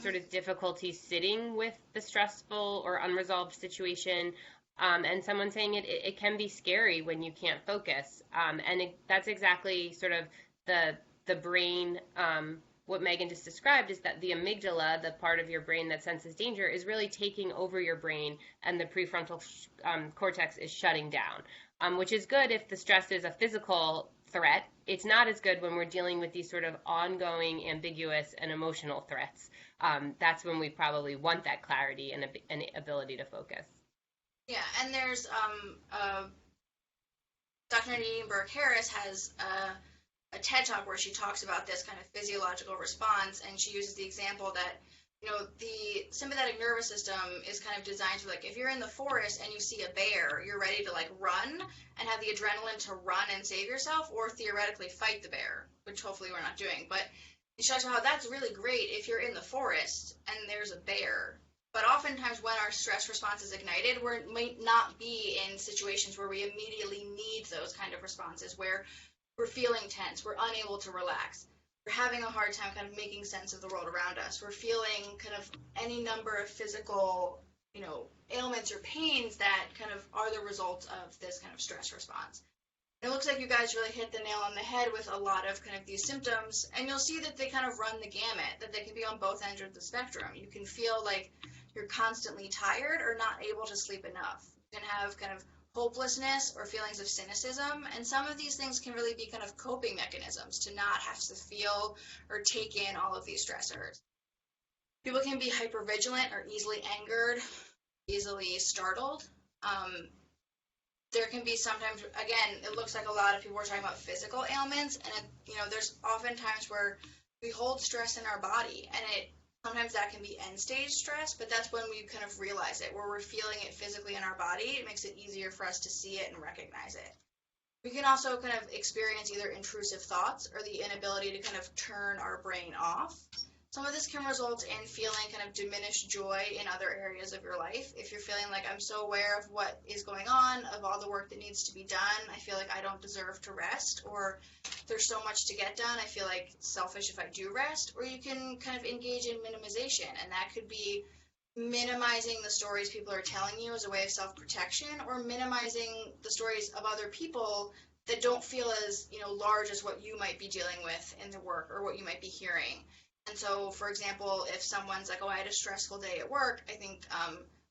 Sort of difficulty sitting with the stressful or unresolved situation. And someone saying it can be scary when you can't focus. And that's exactly sort of the brain, what Megan just described is that the amygdala, the part of your brain that senses danger, is really taking over your brain, and the prefrontal cortex is shutting down, which is good if the stress is a physical threat. It's not as good when we're dealing with these sort of ongoing, ambiguous, and emotional threats. That's when we probably want that clarity and ability to focus. Yeah, and there's Dr. Nadine Burke-Harris has a TED Talk where she talks about this kind of physiological response, and she uses the example that, you know, the sympathetic nervous system is kind of designed to, like, if you're in the forest and you see a bear, you're ready to, like, run and have the adrenaline to run and save yourself, or theoretically fight the bear, which hopefully we're not doing. But she talks about how that's really great if you're in the forest and there's a bear. But oftentimes when our stress response is ignited, we might not be in situations where we immediately need those kind of responses, where we're feeling tense, we're unable to relax, we're having a hard time kind of making sense of the world around us, we're feeling kind of any number of physical, you know, ailments or pains that kind of are the result of this kind of stress response. And it looks like you guys really hit the nail on the head with a lot of kind of these symptoms, and you'll see that they kind of run the gamut, that they can be on both ends of the spectrum. You can feel like you're constantly tired or not able to sleep enough. You can have kind of hopelessness or feelings of cynicism, and some of these things can really be kind of coping mechanisms to not have to feel or take in all of these stressors. People can be hypervigilant or easily angered, easily startled. There can be sometimes, again, it looks like a lot of people are talking about physical ailments, and you know, there's often times where we hold stress in our body, and sometimes that can be end-stage stress, but that's when we kind of realize it, where we're feeling it physically in our body. It makes it easier for us to see it and recognize it. We can also kind of experience either intrusive thoughts or the inability to kind of turn our brain off. Some of this can result in feeling kind of diminished joy in other areas of your life. If you're feeling like, I'm so aware of what is going on, of all the work that needs to be done, I feel like I don't deserve to rest, or there's so much to get done, I feel like it's selfish if I do rest. Or you can kind of engage in minimization, and that could be minimizing the stories people are telling you as a way of self-protection, or minimizing the stories of other people that don't feel as, you know, large as what you might be dealing with in the work or what you might be hearing. And so, for example, if someone's like, oh, I had a stressful day at work, I think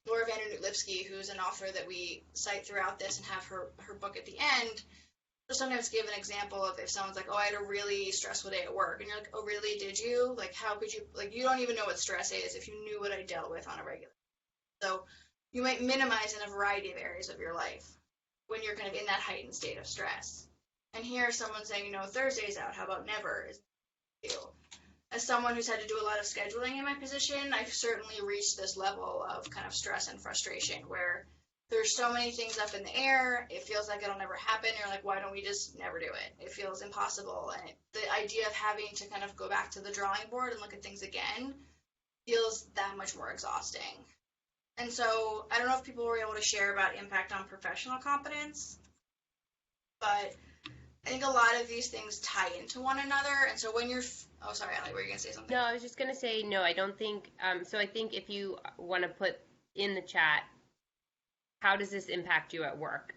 Laura Vandernoot-Lipsky, who's an author that we cite throughout this and have her book at the end, will sometimes give an example of if someone's like, oh, I had a really stressful day at work. And you're like, oh, really, did you? Like, how could you? Like, you don't even know what stress is if you knew what I dealt with on a regular basis. So you might minimize in a variety of areas of your life when you're kind of in that heightened state of stress. And here someone's saying, you know, Thursday's out, how about never? Is you? As someone who's had to do a lot of scheduling in my position, I've certainly reached this level of kind of stress and frustration where there's so many things up in the air, it feels like it'll never happen. You're like, why don't we just never do it? It feels impossible. And the idea of having to kind of go back to the drawing board and look at things again feels that much more exhausting. And so I don't know if people were able to share about impact on professional competence, but I think a lot of these things tie into one another. And so when you're, oh, sorry, Allie, were you going to say something? No, I was just going to say, no, I don't think, so I think if you want to put in the chat, how does this impact you at work?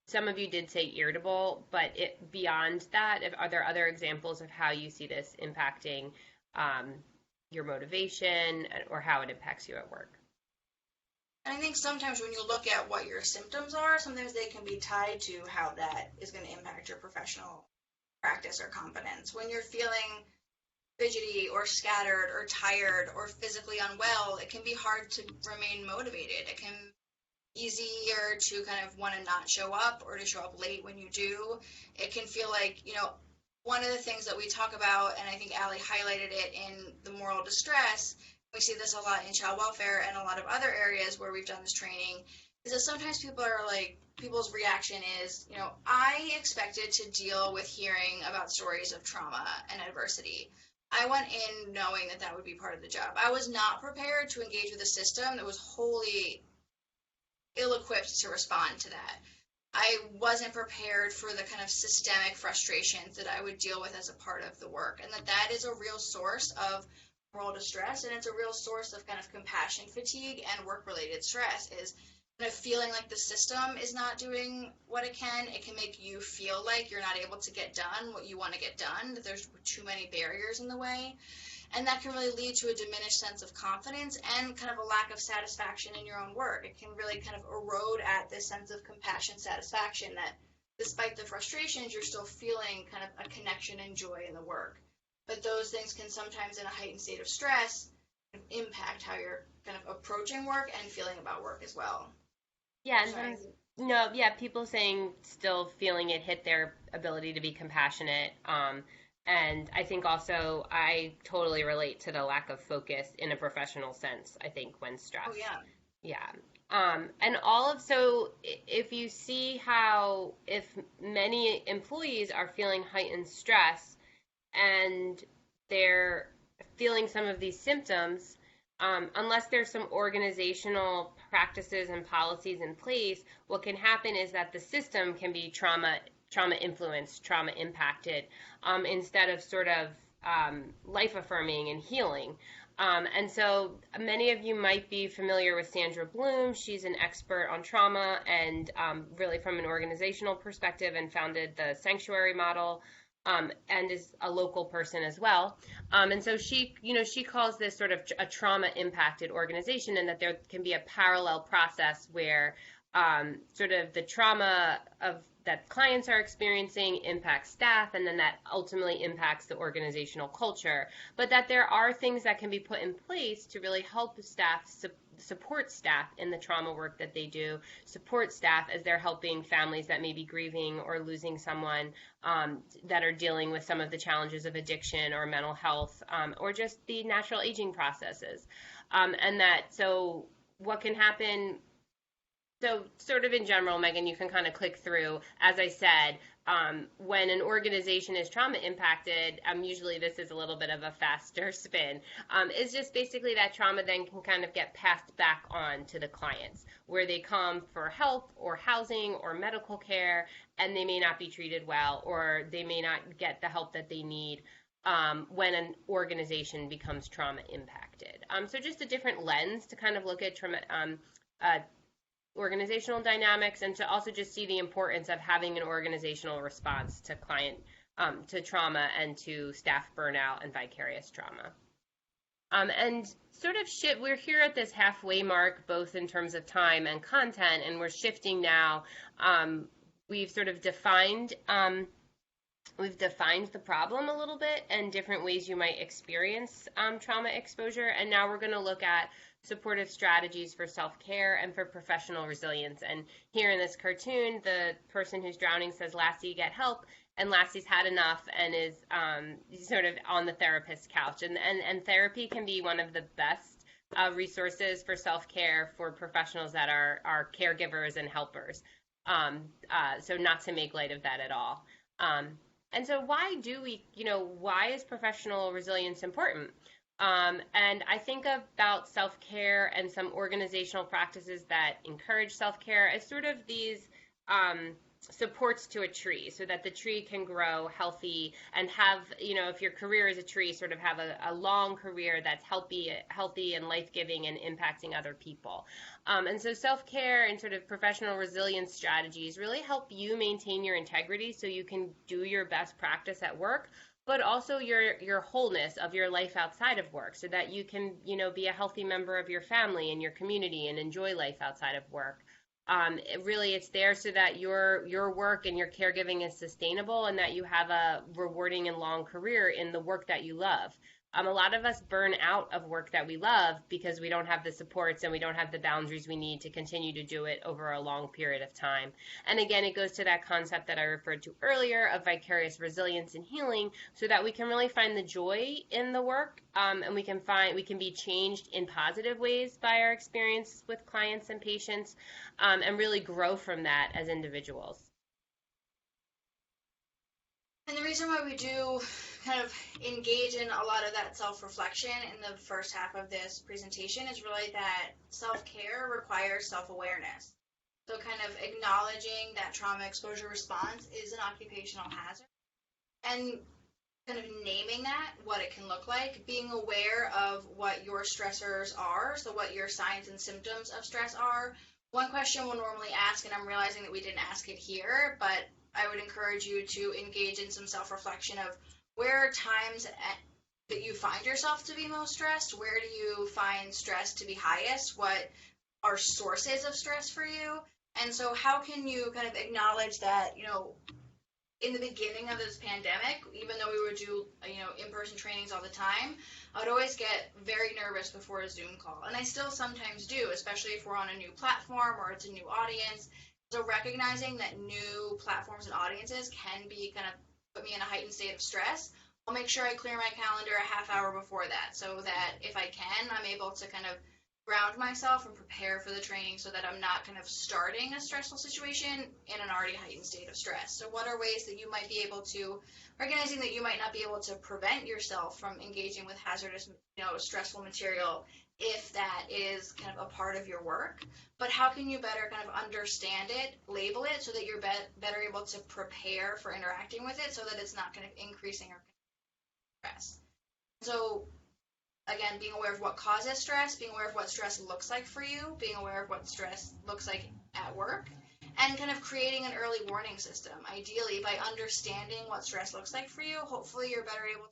Some of you did say irritable, but beyond that, are there other examples of how you see this impacting your motivation or how it impacts you at work? And I think sometimes when you look at what your symptoms are, sometimes they can be tied to how that is going to impact your professional practice or competence. When you're feeling fidgety or scattered or tired or physically unwell, it can be hard to remain motivated. It can be easier to kind of want to not show up or to show up late when you do. It can feel like, you know, one of the things that we talk about, and I think Allie highlighted it in the moral distress, we see this a lot in child welfare and a lot of other areas where we've done this training, is that sometimes people's reaction is, I expected to deal with hearing about stories of trauma and adversity. I went in knowing that would be part of the job. I was not prepared to engage with a system that was wholly ill-equipped to respond to that. I wasn't prepared for the kind of systemic frustrations that I would deal with as a part of the work, and that is a real source of moral distress, and it's a real source of kind of compassion fatigue and work-related stress, is kind of feeling like the system is not doing what it can. It can make you feel like you're not able to get done what you want to get done, that there's too many barriers in the way. And that can really lead to a diminished sense of confidence and kind of a lack of satisfaction in your own work. It can really kind of erode at this sense of compassion, satisfaction, that despite the frustrations, you're still feeling kind of a connection and joy in the work. But those things can sometimes, in a heightened state of stress, impact how you're kind of approaching work and feeling about work as well. Yeah, and no, yeah, people saying still feeling it hit their ability to be compassionate. And I think also I totally relate to the lack of focus in a professional sense, I think, when stressed. Oh, yeah. Yeah. And so if you see how if many employees are feeling heightened stress and they're feeling some of these symptoms, unless there's some organizational practices and policies in place, what can happen is that the system can be trauma influenced, trauma impacted, instead of sort of life affirming and healing. And so many of you might be familiar with Sandra Bloom. She's an expert on trauma and really from an organizational perspective, and founded the Sanctuary model, and is a local person as well. And so she calls this sort of a trauma impacted organization, and that there can be a parallel process where sort of the trauma that clients are experiencing impacts staff, and then that ultimately impacts the organizational culture. But that there are things that can be put in place to really help staff, support staff in the trauma work that they do, support staff as they're helping families that may be grieving or losing someone, that are dealing with some of the challenges of addiction or mental health, or just the natural aging processes. So what can happen. So sort of in general, Megan, you can kind of click through, as I said, when an organization is trauma impacted, usually this is a little bit of a faster spin, is just basically that trauma then can kind of get passed back on to the clients, where they come for help or housing or medical care, and they may not be treated well, or they may not get the help that they need when an organization becomes trauma impacted. So just a different lens to kind of look at trauma, organizational dynamics, and to also just see the importance of having an organizational response to to trauma and to staff burnout and vicarious trauma. And sort of we're here at this halfway mark, both in terms of time and content, and we're shifting now. We've sort of defined the problem a little bit and different ways you might experience trauma exposure, and now we're going to look at supportive strategies for self-care and for professional resilience. And here in this cartoon, the person who's drowning says, "Lassie, get help," and Lassie's had enough and is sort of on the therapist's couch. And therapy can be one of the best resources for self-care for professionals that are caregivers and helpers. So not to make light of that at all. And so why is professional resilience important? And I think about self-care and some organizational practices that encourage self-care as sort of these supports to a tree, so that the tree can grow healthy and have, if your career is a tree, sort of have a long career that's healthy and life-giving and impacting other people. And so self-care and sort of professional resilience strategies really help you maintain your integrity so you can do your best practice at work, but also your wholeness of your life outside of work, so that you can, be a healthy member of your family and your community and enjoy life outside of work. It's there so that your work and your caregiving is sustainable, and that you have a rewarding and long career in the work that you love. A lot of us burn out of work that we love because we don't have the supports and we don't have the boundaries we need to continue to do it over a long period of time. And again, it goes to that concept that I referred to earlier of vicarious resilience and healing, so that we can really find the joy in the work, and we can be changed in positive ways by our experience with clients and patients, and really grow from that as individuals. And the reason why we do kind of engage in a lot of that self-reflection in the first half of this presentation is really that self-care requires self-awareness. So kind of acknowledging that trauma exposure response is an occupational hazard, and kind of naming that, what it can look like, being aware of what your stressors are, so what your signs and symptoms of stress are. One question we'll normally ask, and I'm realizing that we didn't ask it here, but I would encourage you to engage in some self-reflection of where are times that you find yourself to be most stressed, where do you find stress to be highest, what are sources of stress for you, and so how can you kind of acknowledge that, in the beginning of this pandemic, even though we would do, in-person trainings all the time, I would always get very nervous before a Zoom call. And I still sometimes do, especially if we're on a new platform or it's a new audience. So recognizing that new platforms and audiences can be kind of put me in a heightened state of stress, I'll make sure I clear my calendar a half hour before that, so that if I can, I'm able to kind of ground myself and prepare for the training so that I'm not kind of starting a stressful situation in an already heightened state of stress. So what are ways that you might be able to, recognizing that you might not be able to prevent yourself from engaging with hazardous, stressful material if that is kind of a part of your work, but how can you better kind of understand it, label it, so that you're better able to prepare for interacting with it so that it's not kind of increasing or stress. So again, being aware of what causes stress, being aware of what stress looks like for you, being aware of what stress looks like at work, and kind of creating an early warning system. Ideally, by understanding what stress looks like for you, hopefully you're better able to,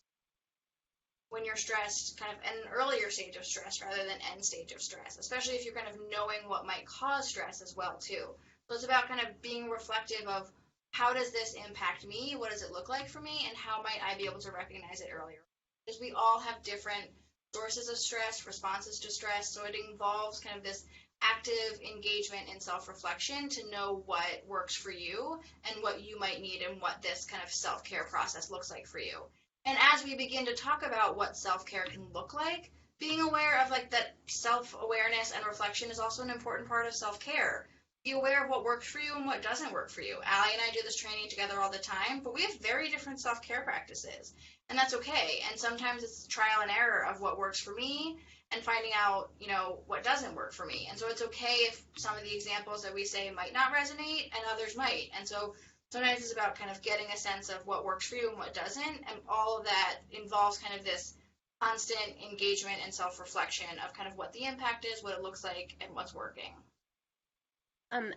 when you're stressed, kind of at an earlier stage of stress rather than end stage of stress, especially if you're kind of knowing what might cause stress as well, too. So it's about kind of being reflective of how does this impact me, what does it look like for me, and how might I be able to recognize it earlier? Because we all have different sources of stress, responses to stress, so it involves kind of this active engagement in self-reflection to know what works for you and what you might need and what this kind of self-care process looks like for you. And as we begin to talk about what self-care can look like, being aware of like that self-awareness and reflection is also an important part of self-care. Be aware of what works for you and what doesn't work for you. Allie and I do this training together all the time, but we have very different self-care practices, and that's okay. And sometimes it's trial and error of what works for me and finding out, what doesn't work for me. And so it's okay if some of the examples that we say might not resonate and others might. And so sometimes it's about kind of getting a sense of what works for you and what doesn't, and all of that involves kind of this constant engagement and self-reflection of kind of what the impact is, what it looks like, and what's working.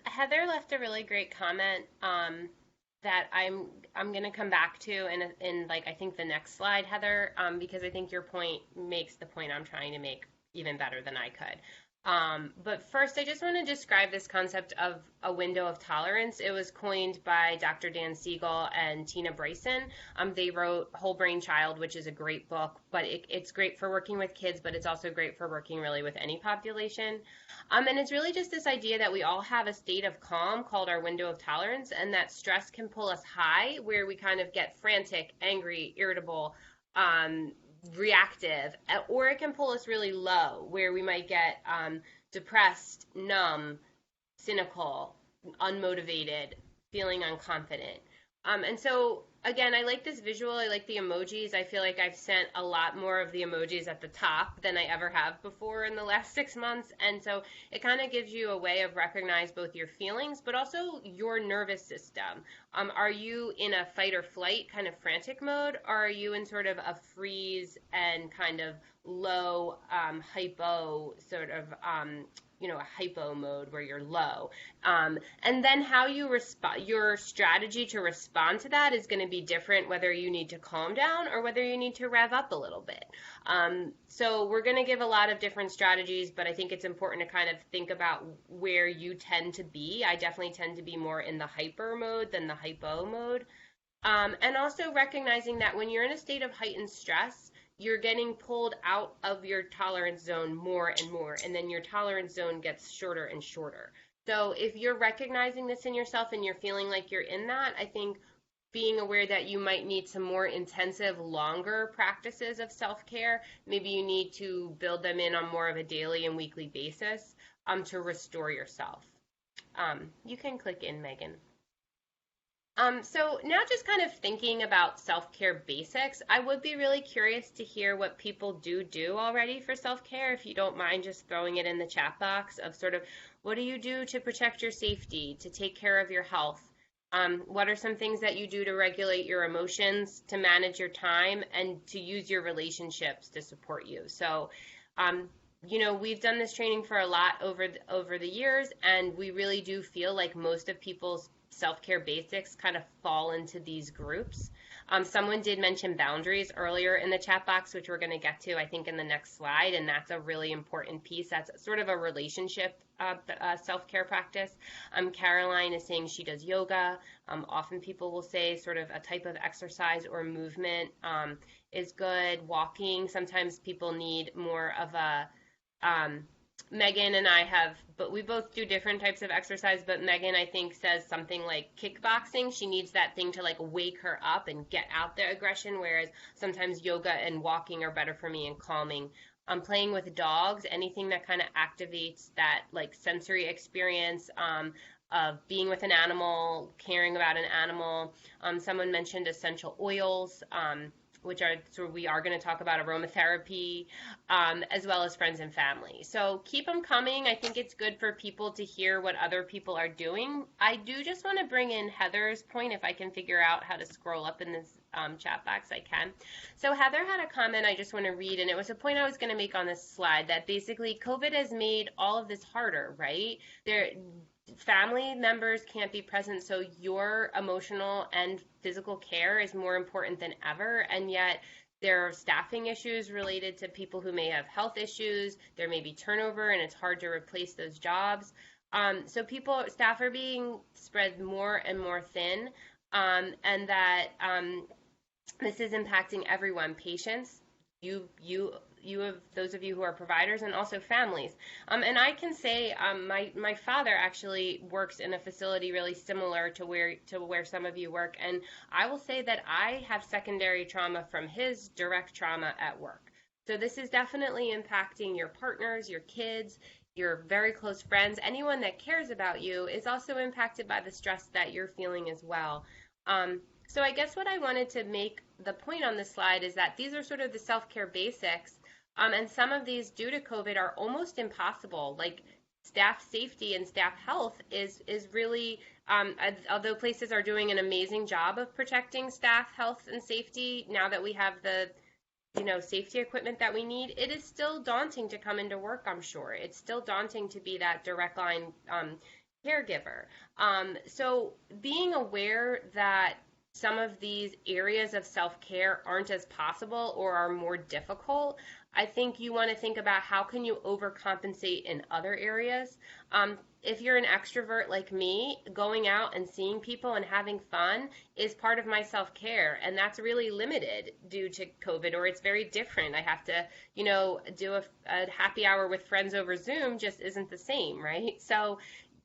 Heather left a really great comment that I'm going to come back to in I think the next slide, Heather, because I think your point makes the point I'm trying to make even better than I could. But first, I just want to describe this concept of a window of tolerance. It was coined by Dr. Dan Siegel and Tina Bryson. They wrote Whole Brain Child, which is a great book, but it's great for working with kids, but it's also great for working really with any population. And it's really just this idea that we all have a state of calm called our window of tolerance, and that stress can pull us high, where we kind of get frantic, angry, irritable, reactive, or it can pull us really low, where we might get depressed, numb, cynical, unmotivated, feeling unconfident. And so, again, I like this visual. I like the emojis. I feel like I've sent a lot more of the emojis at the top than I ever have before in the last 6 months. And so it kind of gives you a way of recognize both your feelings, but also your nervous system. Are you in a fight or flight kind of frantic mode, or are you in sort of a freeze and kind of low hypo sort of a hypo mode where you're low, and then how you respond, your strategy to respond to that is going to be different, whether you need to calm down or whether you need to rev up a little bit. So we're going to give a lot of different strategies, but I think it's important to kind of think about where you tend to be. I definitely tend to be more in the hyper mode than the hypo mode. And also recognizing that when you're in a state of heightened stress, you're getting pulled out of your tolerance zone more and more, and then your tolerance zone gets shorter and shorter. So if you're recognizing this in yourself and you're feeling like you're in that, I think being aware that you might need some more intensive, longer practices of self-care. Maybe you need to build them in on more of a daily and weekly basis to restore yourself. You can click in, Megan. So now just kind of thinking about self-care basics, I would be really curious to hear what people do already for self-care, if you don't mind just throwing it in the chat box of sort of what do you do to protect your safety, to take care of your health? What are some things that you do to regulate your emotions, to manage your time, and to use your relationships to support you? So, you know, we've done this training for a lot over the years, and we really do feel like most of people's self-care basics kind of fall into these groups. Someone did mention boundaries earlier in the chat box, which we're going to get to, I think, in the next slide, and that's a really important piece. That's sort of a relationship self-care practice. Caroline is saying she does yoga. Often people will say sort of a type of exercise or movement is good. Walking, sometimes people need more of a Megan and I have, but we both do different types of exercise, but Megan, I think, says something like kickboxing. She needs that thing to like wake her up and get out the aggression, whereas sometimes yoga and walking are better for me and calming. Playing with dogs, anything that kind of activates that like sensory experience of being with an animal, caring about an animal. Someone mentioned essential oils, which are, so we are going to talk about aromatherapy, as well as friends and family. So keep them coming. I think it's good for people to hear what other people are doing. I do just want to bring in Heather's point, if I can figure out how to scroll up in this chat box, I can. So Heather had a comment I just want to read, and it was a point I was going to make on this slide, that basically COVID has made all of this harder, right? Family members can't be present, so your emotional and physical care is more important than ever, and yet there are staffing issues related to people who may have health issues. There may be turnover, and it's hard to replace those jobs. So staff are being spread more and more thin, and that this is impacting everyone, patients, you have those of you who are providers, and also families. And I can say my father actually works in a facility really similar to where some of you work, and I will say that I have secondary trauma from his direct trauma at work. So this is definitely impacting your partners, your kids, your very close friends. Anyone that cares about you is also impacted by the stress that you're feeling as well. So I guess what I wanted to make the point on this slide is that these are sort of the self-care basics, and some of these due to COVID are almost impossible. Like staff safety and staff health is really, although places are doing an amazing job of protecting staff health and safety, now that we have the safety equipment that we need, it is still daunting to come into work, I'm sure. It's still daunting to be that direct line caregiver. So being aware that some of these areas of self-care aren't as possible or are more difficult, I think you want to think about how can you overcompensate in other areas. If you're an extrovert like me, going out and seeing people and having fun is part of my self-care, and that's really limited due to COVID, or it's very different. I have to, do a happy hour with friends over Zoom just isn't the same, right? So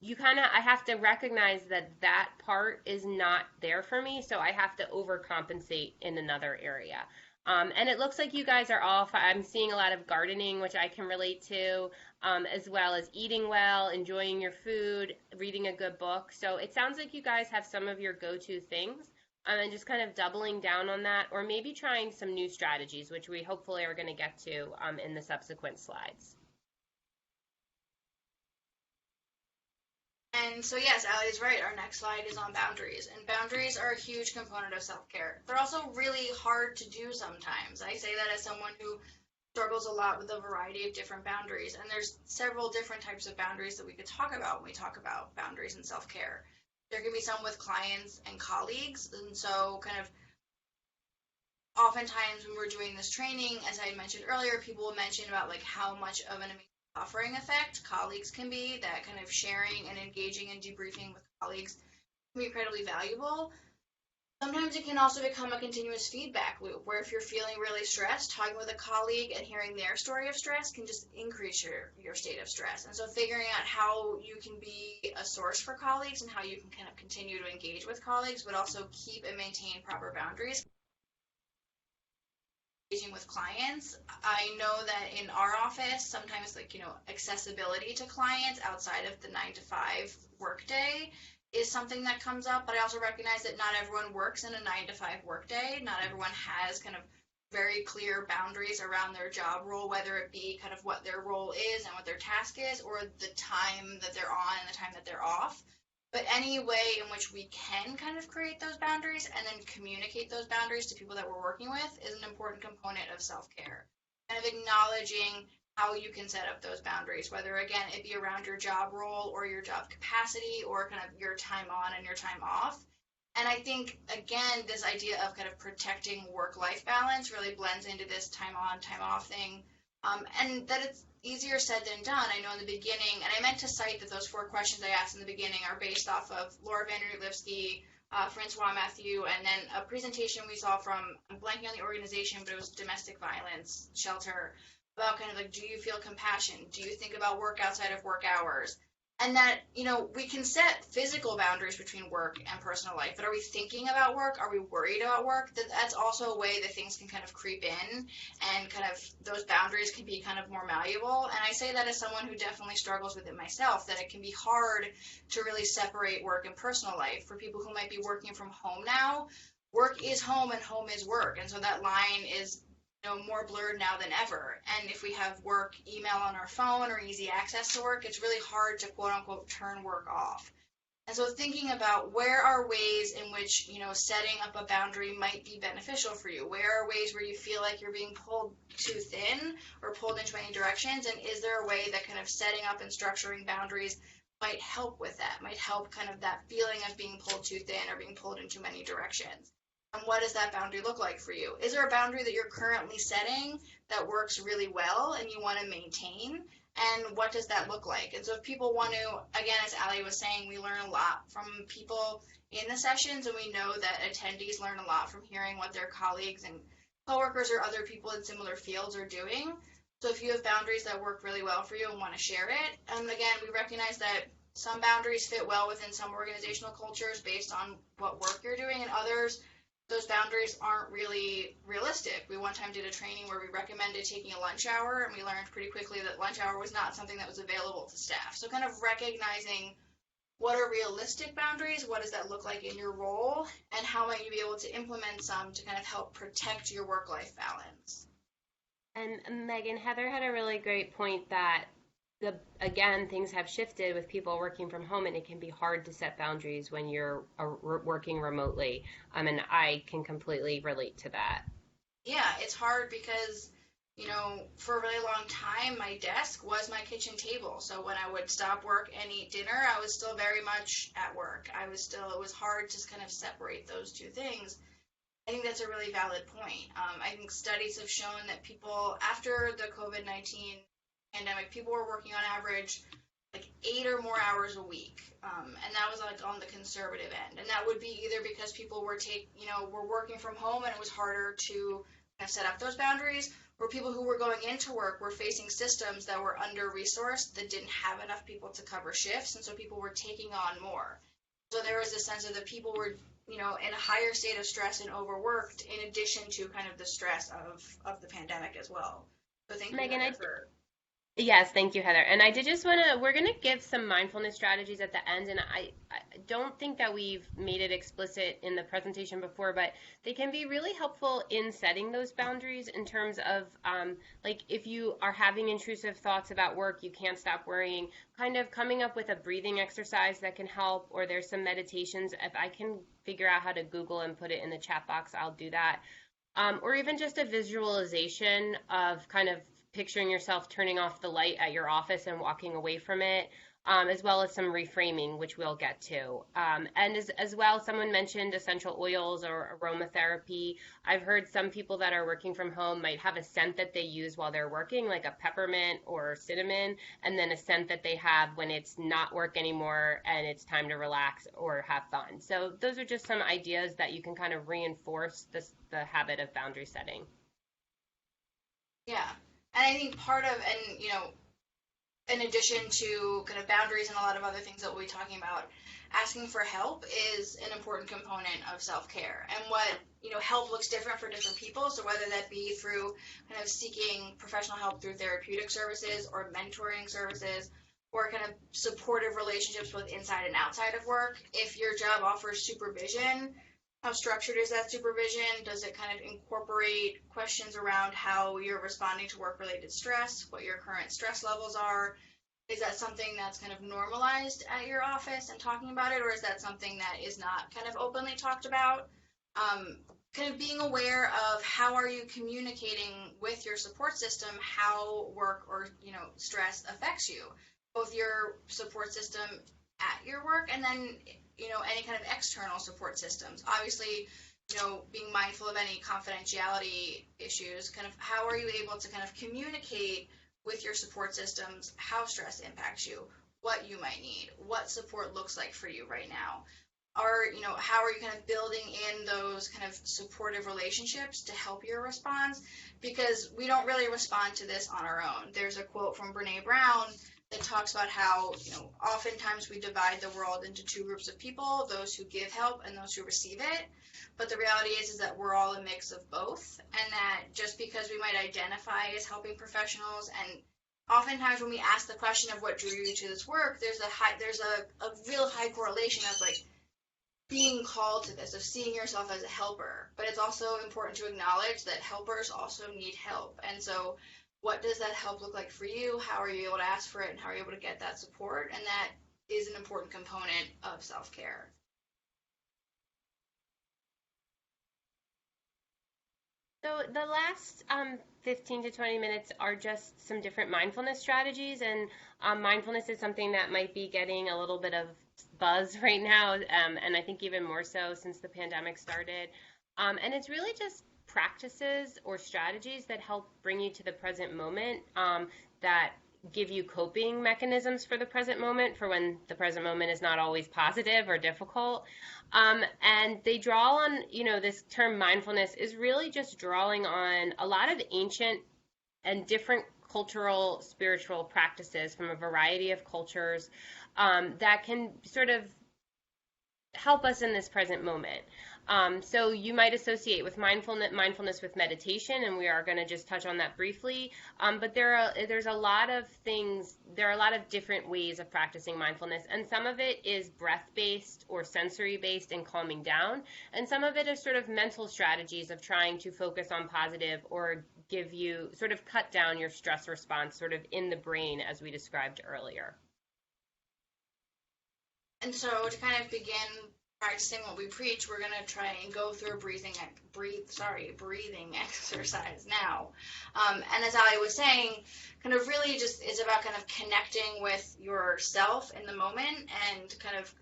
I have to recognize that part is not there for me, so I have to overcompensate in another area. And it looks like you guys are all, I'm seeing a lot of gardening, which I can relate to, as well as eating well, enjoying your food, reading a good book. So it sounds like you guys have some of your go-to things, and just kind of doubling down on that, or maybe trying some new strategies, which we hopefully are going to get to in the subsequent slides. And so yes, Allie's right. Our next slide is on boundaries. And boundaries are a huge component of self-care. They're also really hard to do sometimes. I say that as someone who struggles a lot with a variety of different boundaries. And there's several different types of boundaries that we could talk about when we talk about boundaries and self-care. There can be some with clients and colleagues. And so kind of oftentimes when we're doing this training, as I mentioned earlier, people will mention about like how much of an amazing buffering effect colleagues can be, that kind of sharing and engaging and debriefing with colleagues can be incredibly valuable. Sometimes it can also become a continuous feedback loop where if you're feeling really stressed, talking with a colleague and hearing their story of stress can just increase your state of stress. And so figuring out how you can be a source for colleagues and how you can kind of continue to engage with colleagues, but also keep and maintain proper boundaries. Engaging with clients, I know that in our office, sometimes accessibility to clients outside of the 9 to 5 workday is something that comes up, but I also recognize that not everyone works in a 9 to 5 workday. Not everyone has kind of very clear boundaries around their job role, whether it be kind of what their role is and what their task is, or the time that they're on and the time that they're off. But any way in which we can kind of create those boundaries and then communicate those boundaries to people that we're working with is an important component of self-care. Kind of acknowledging how you can set up those boundaries, whether, again, it be around your job role or your job capacity or kind of your time on and your time off. And I think, again, this idea of kind of protecting work-life balance really blends into this time on, time off thing. And that it's easier said than done. I know in the beginning, and I meant to cite that those 4 questions I asked in the beginning are based off of Laura Vanderlipsky, Francois Mathieu, and then a presentation we saw from, I'm blanking on the organization, but it was domestic violence shelter, about kind of like, do you feel compassion? Do you think about work outside of work hours? And that, we can set physical boundaries between work and personal life, but are we thinking about work? Are we worried about work? That's also a way that things can kind of creep in and kind of those boundaries can be kind of more malleable. And I say that as someone who definitely struggles with it myself, that it can be hard to really separate work and personal life. For people who might be working from home now, work is home and home is work. And so that line is more blurred now than ever. And if we have work email on our phone or easy access to work, it's really hard to quote unquote turn work off. And so thinking about where are ways in which, setting up a boundary might be beneficial for you? Where are ways where you feel like you're being pulled too thin or pulled into any directions? And is there a way that kind of setting up and structuring boundaries might help with that, might help kind of that feeling of being pulled too thin or being pulled in too many directions? And what does that boundary look like for you? Is there a boundary that you're currently setting that works really well and you want to maintain? And what does that look like? And so if people want to, again, as Ali was saying, we learn a lot from people in the sessions, and we know that attendees learn a lot from hearing what their colleagues and coworkers or other people in similar fields are doing. So if you have boundaries that work really well for you and want to share it, and again, we recognize that some boundaries fit well within some organizational cultures based on what work you're doing, and others, those boundaries aren't really realistic. We one time did a training where we recommended taking a lunch hour, and we learned pretty quickly that lunch hour was not something that was available to staff. So kind of recognizing what are realistic boundaries, what does that look like in your role, and how might you be able to implement some to kind of help protect your work-life balance. And Megan, Heather had a really great point that again, things have shifted with people working from home, and it can be hard to set boundaries when you're working remotely. And I can completely relate to that. Yeah, it's hard because, for a really long time, my desk was my kitchen table. So when I would stop work and eat dinner, I was still very much at work. It was hard to kind of separate those two things. I think that's a really valid point. I think studies have shown that people, after the COVID-19 pandemic, people were working on average like 8 or more hours a week, and that was like on the conservative end. And that would be either because people were working from home and it was harder to set up those boundaries, or people who were going into work were facing systems that were under-resourced that didn't have enough people to cover shifts, and so people were taking on more. So there was a sense of that people were in a higher state of stress and overworked, in addition to kind of the stress of the pandemic as well. So thank you, Megan, Heather, Yes, thank you, Heather. And I did just we're going to give some mindfulness strategies at the end. And I don't think that we've made it explicit in the presentation before, but they can be really helpful in setting those boundaries in terms of, like if you are having intrusive thoughts about work, you can't stop worrying, kind of coming up with a breathing exercise that can help, or there's some meditations. If I can figure out how to Google and put it in the chat box, I'll do that. Or even just a visualization of kind of picturing yourself turning off the light at your office and walking away from it, as well as some reframing, which we'll get to. And as well, someone mentioned essential oils or aromatherapy. I've heard some people that are working from home might have a scent that they use while they're working, like a peppermint or cinnamon, and then a scent that they have when it's not work anymore and it's time to relax or have fun. So those are just some ideas that you can kind of reinforce the habit of boundary setting. Yeah. And I think part of, and in addition to kind of boundaries and a lot of other things that we'll be talking about, asking for help is an important component of self-care. And what, help looks different for different people. So whether that be through kind of seeking professional help through therapeutic services or mentoring services, or kind of supportive relationships both inside and outside of work. If your job offers supervision, how structured is that supervision? Does it kind of incorporate questions around how you're responding to work-related stress, what your current stress levels are? Is that something that's kind of normalized at your office and talking about it, or is that something that is not kind of openly talked about? Kind of being aware of how are you communicating with your support system, how work or, stress affects you, both your support system at your work and then any kind of external support systems. Obviously, being mindful of any confidentiality issues, kind of how are you able to kind of communicate with your support systems how stress impacts you, what you might need, what support looks like for you right now. How are you kind of building in those kind of supportive relationships to help your response? Because we don't really respond to this on our own. There's a quote from Brene Brown that talks about how, oftentimes we divide the world into two groups of people, those who give help and those who receive it. But the reality is that we're all a mix of both, and that just because we might identify as helping professionals, and oftentimes when we ask the question of what drew you to this work, there's a real high correlation of like being called to this, of seeing yourself as a helper. But it's also important to acknowledge that helpers also need help. And so what does that help look like for you? How are you able to ask for it, and how are you able to get that support? And that is an important component of self-care. So the last 15 to 20 minutes are just some different mindfulness strategies, and mindfulness is something that might be getting a little bit of buzz right now, and I think even more so since the pandemic started. And it's really just practices or strategies that help bring you to the present moment, that give you coping mechanisms for the present moment, for when the present moment is not always positive or difficult. And they draw on, this term mindfulness is really just drawing on a lot of ancient and different cultural, spiritual practices from a variety of cultures, that can sort of help us in this present moment. So you might associate with mindfulness with meditation, and we are going to just touch on that briefly. But there's a lot of things. There are a lot of different ways of practicing mindfulness, and some of it is breath-based or sensory-based and calming down, and some of it is sort of mental strategies of trying to focus on positive or give you sort of cut down your stress response sort of in the brain, as we described earlier. And so to kind of begin practicing what we preach, we're going to try and go through a breathing exercise now. And as Ali was saying, kind of really just is about kind of connecting with yourself in the moment and kind of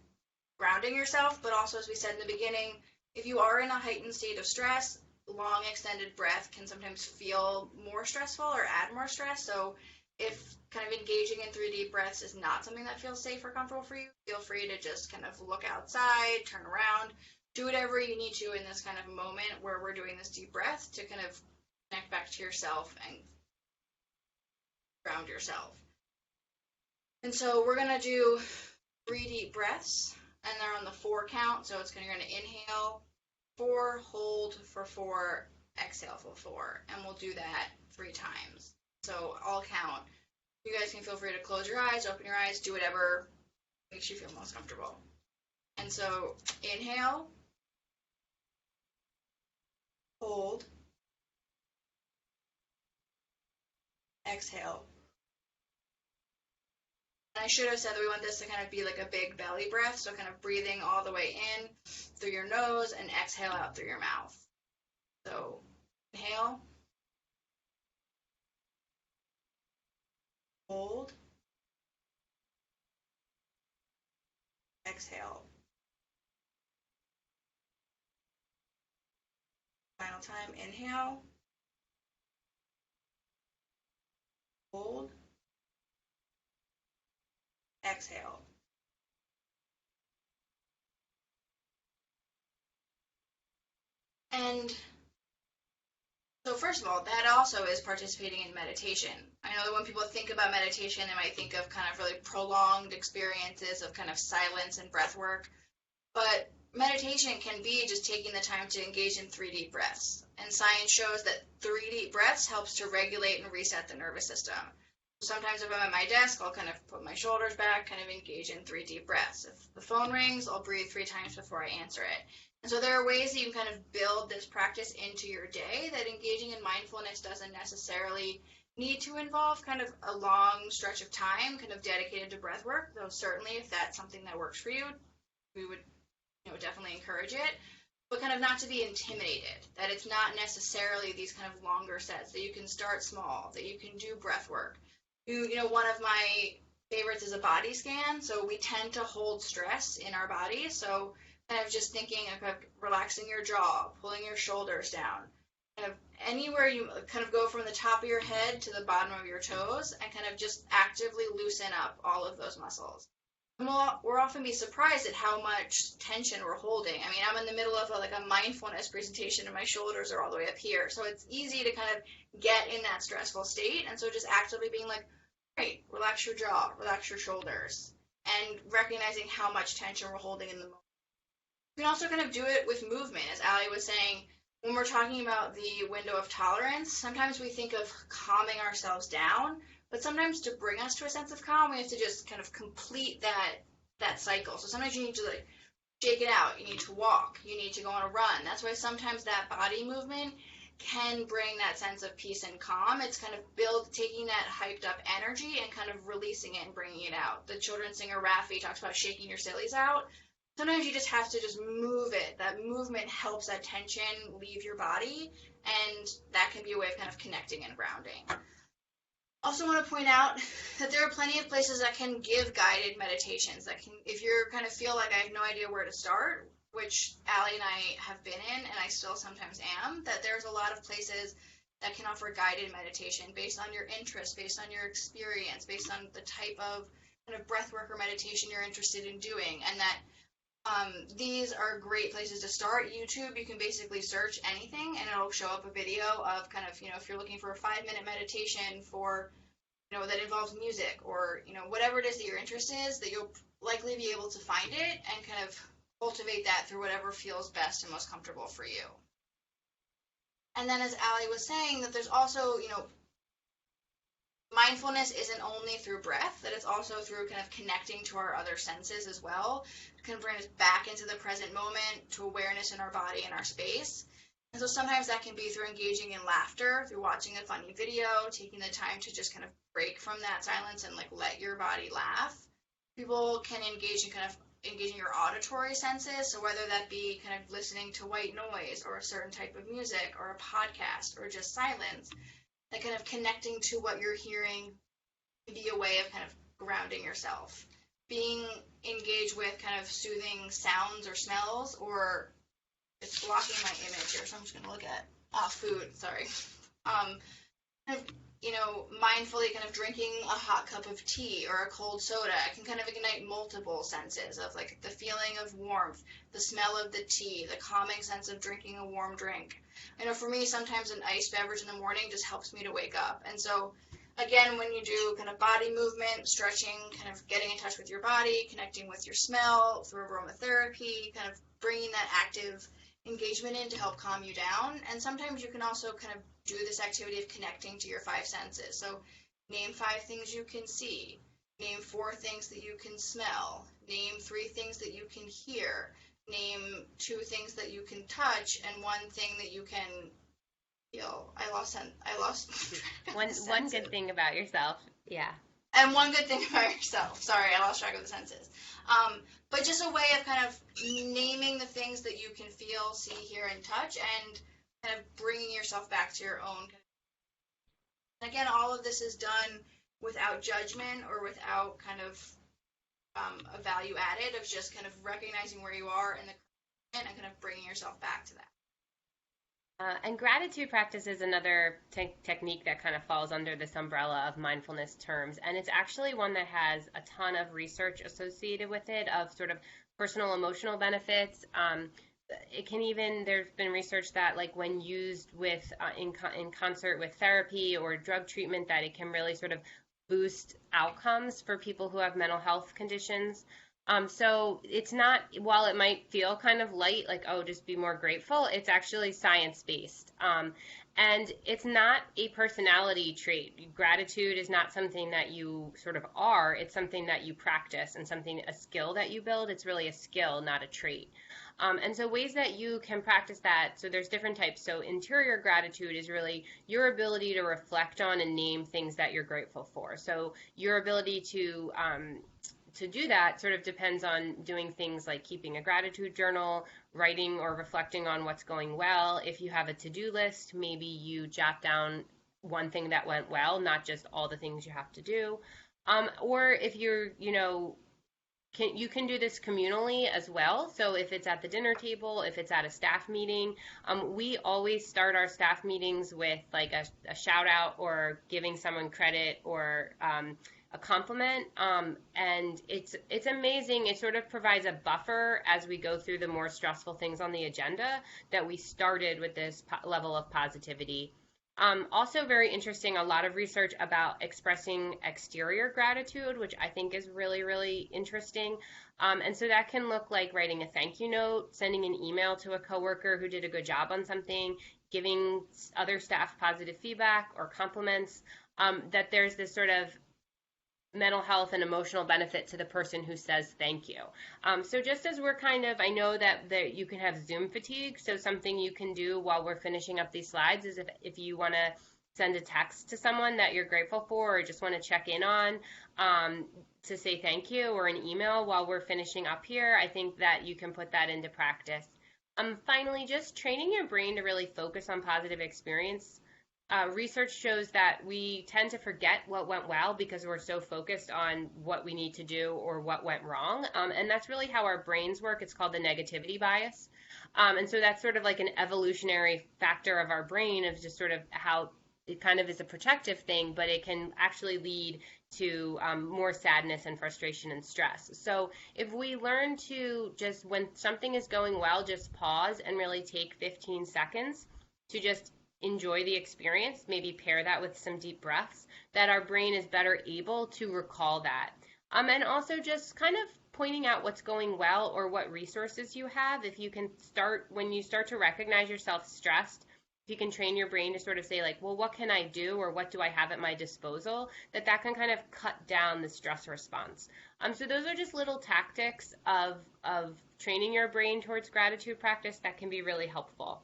grounding yourself. But also, as we said in the beginning, if you are in a heightened state of stress, long extended breath can sometimes feel more stressful or add more stress. So if kind of engaging in 3 deep breaths is not something that feels safe or comfortable for you, feel free to just kind of look outside, turn around, do whatever you need to in this kind of moment where we're doing this deep breath to kind of connect back to yourself and ground yourself. And so we're going to do 3 deep breaths, and they're on the 4 count. So you're going to inhale 4, hold for 4, exhale for 4, and we'll do that 3 times. So I'll count. You guys can feel free to close your eyes, open your eyes, do whatever makes you feel most comfortable. And so inhale, hold, exhale. And I should have said that we want this to kind of be like a big belly breath, so kind of breathing all the way in through your nose and exhale out through your mouth. So inhale, hold, exhale. Final time, inhale, hold, exhale. And so first of all, that also is participating in meditation. I know that when people think about meditation, they might think of kind of really prolonged experiences of kind of silence and breath work. But meditation can be just taking the time to engage in 3 deep breaths. And science shows that 3 deep breaths helps to regulate and reset the nervous system. Sometimes if I'm at my desk, I'll kind of put my shoulders back, kind of engage in 3 deep breaths. If the phone rings, I'll breathe 3 times before I answer it. And so there are ways that you can kind of build this practice into your day that engaging in mindfulness doesn't necessarily need to involve kind of a long stretch of time kind of dedicated to breath work, though certainly if that's something that works for you, we would definitely encourage it, but kind of not to be intimidated, that it's not necessarily these kind of longer sets, that you can start small, that you can do breath work. One of my favorites is a body scan, so we tend to hold stress in our bodies, so kind of just thinking of relaxing your jaw, pulling your shoulders down, kind of anywhere you kind of go from the top of your head to the bottom of your toes, and kind of just actively loosen up all of those muscles. And we'll often be surprised at how much tension we're holding. I mean, I'm in the middle of a mindfulness presentation and my shoulders are all the way up here. So it's easy to kind of get in that stressful state. And so just actively being like, great, relax your jaw, relax your shoulders, and recognizing how much tension we're holding in the moment. You can also kind of do it with movement. As Ali was saying, when we're talking about the window of tolerance, sometimes we think of calming ourselves down. But sometimes to bring us to a sense of calm, we have to just kind of complete that cycle. So sometimes you need to shake it out. You need to walk. You need to go on a run. That's why sometimes that body movement can bring that sense of peace and calm. It's kind of taking that hyped up energy and kind of releasing it and bringing it out. The children's singer Raffi talks about shaking your sillies out. Sometimes you just have to just move it. That movement helps that tension leave your body, and that can be a way of kind of connecting and grounding. Also want to point out that there are plenty of places that can give guided meditations that can, if you kind of feel like I have no idea where to start, which Ali and I have been in, and I still sometimes am, that there's a lot of places that can offer guided meditation based on your interest, based on your experience, based on the type of kind of breathwork or meditation you're interested in doing, and that these are great places to start. YouTube, you can basically search anything and it'll show up a video of kind of, if you're looking for a 5-minute meditation for, that involves music or, whatever it is that your interest is, that you'll likely be able to find it and kind of cultivate that through whatever feels best and most comfortable for you. And then as Ali was saying, that there's also, mindfulness isn't only through breath, that it's also through kind of connecting to our other senses as well. It can bring us back into the present moment, to awareness in our body and our space. And so sometimes that can be through engaging in laughter, through watching a funny video, taking the time to just kind of break from that silence and let your body laugh. People can engaging your auditory senses, so whether that be kind of listening to white noise or a certain type of music or a podcast or just silence, that kind of connecting to what you're hearing can be a way of kind of grounding yourself. Being engaged with kind of soothing sounds or smells, or it's blocking my image here, so I'm just going to look at food, sorry. Mindfully kind of drinking a hot cup of tea or a cold soda, it can kind of ignite multiple senses of the feeling of warmth, the smell of the tea, the calming sense of drinking a warm drink. I know for me, sometimes an iced beverage in the morning just helps me to wake up. And so, again, when you do kind of body movement, stretching, kind of getting in touch with your body, connecting with your smell through aromatherapy, kind of bringing that active engagement in to help calm you down. And sometimes you can also kind of do this activity of connecting to your 5 senses. So name 5 things you can see, name 4 things that you can smell, name 3 things that you can hear, name 2 things that you can touch, and 1 thing that you can feel. I lost one good thing about yourself. Yeah. And 1 good thing about yourself. Sorry, I lost track of the senses. But just a way of kind of naming the things that you can feel, see, hear, and touch, and kind of bringing yourself back to your own. And again, all of this is done without judgment or without kind of a value added, of just kind of recognizing where you are in the current and kind of bringing yourself back to that. And gratitude practice is another technique that kind of falls under this umbrella of mindfulness terms. And it's actually one that has a ton of research associated with it, of sort of personal emotional benefits. It can even, there's been research that, like, when used with in concert with therapy or drug treatment, that it can really sort of boost outcomes for people who have mental health conditions. So it's not, while it might feel kind of light, like, oh, just be more grateful, it's actually science-based. And it's not a personality trait. Gratitude is not something that you sort of are, it's something that you practice, and a skill that you build. It's really a skill, not a trait. And so ways that you can practice that, so there's different types. So interior gratitude is really your ability to reflect on and name things that you're grateful for. So your ability to do that sort of depends on doing things like keeping a gratitude journal, writing or reflecting on what's going well. If you have a to-do list, maybe you jot down one thing that went well, not just all the things you have to do. Or if you're, you can do this communally as well. So if it's at the dinner table, if it's at a staff meeting, we always start our staff meetings with like a shout out or giving someone credit or a compliment, and it's amazing. It sort of provides a buffer as we go through the more stressful things on the agenda, that we started with this level of positivity. Also very interesting, a lot of research about expressing exterior gratitude, which I think is really, really interesting. And so that can look like writing a thank you note, sending an email to a coworker who did a good job on something, giving other staff positive feedback or compliments, that there's this sort of mental health and emotional benefit to the person who says thank you. So just as we're kind of, I know that you can have Zoom fatigue, so something you can do while we're finishing up these slides is if you want to send a text to someone that you're grateful for or just want to check in on, to say thank you, or an email while we're finishing up here, I think that you can put that into practice. Finally, just training your brain to really focus on positive experience. Research shows that we tend to forget what went well because we're so focused on what we need to do or what went wrong. And that's really how our brains work. It's called the negativity bias. And so that's sort of like an evolutionary factor of our brain, of just sort of how it kind of is a protective thing, but it can actually lead to more sadness and frustration and stress. So if we learn to just, when something is going well, just pause and really take 15 seconds to just enjoy the experience, maybe pair that with some deep breaths, that our brain is better able to recall that. And also just kind of pointing out what's going well or what resources you have. If you can start, when you start to recognize yourself stressed, if you can train your brain to sort of say like, well, what can I do, or what do I have at my disposal, that can kind of cut down the stress response. So those are just little tactics of training your brain towards gratitude practice that can be really helpful.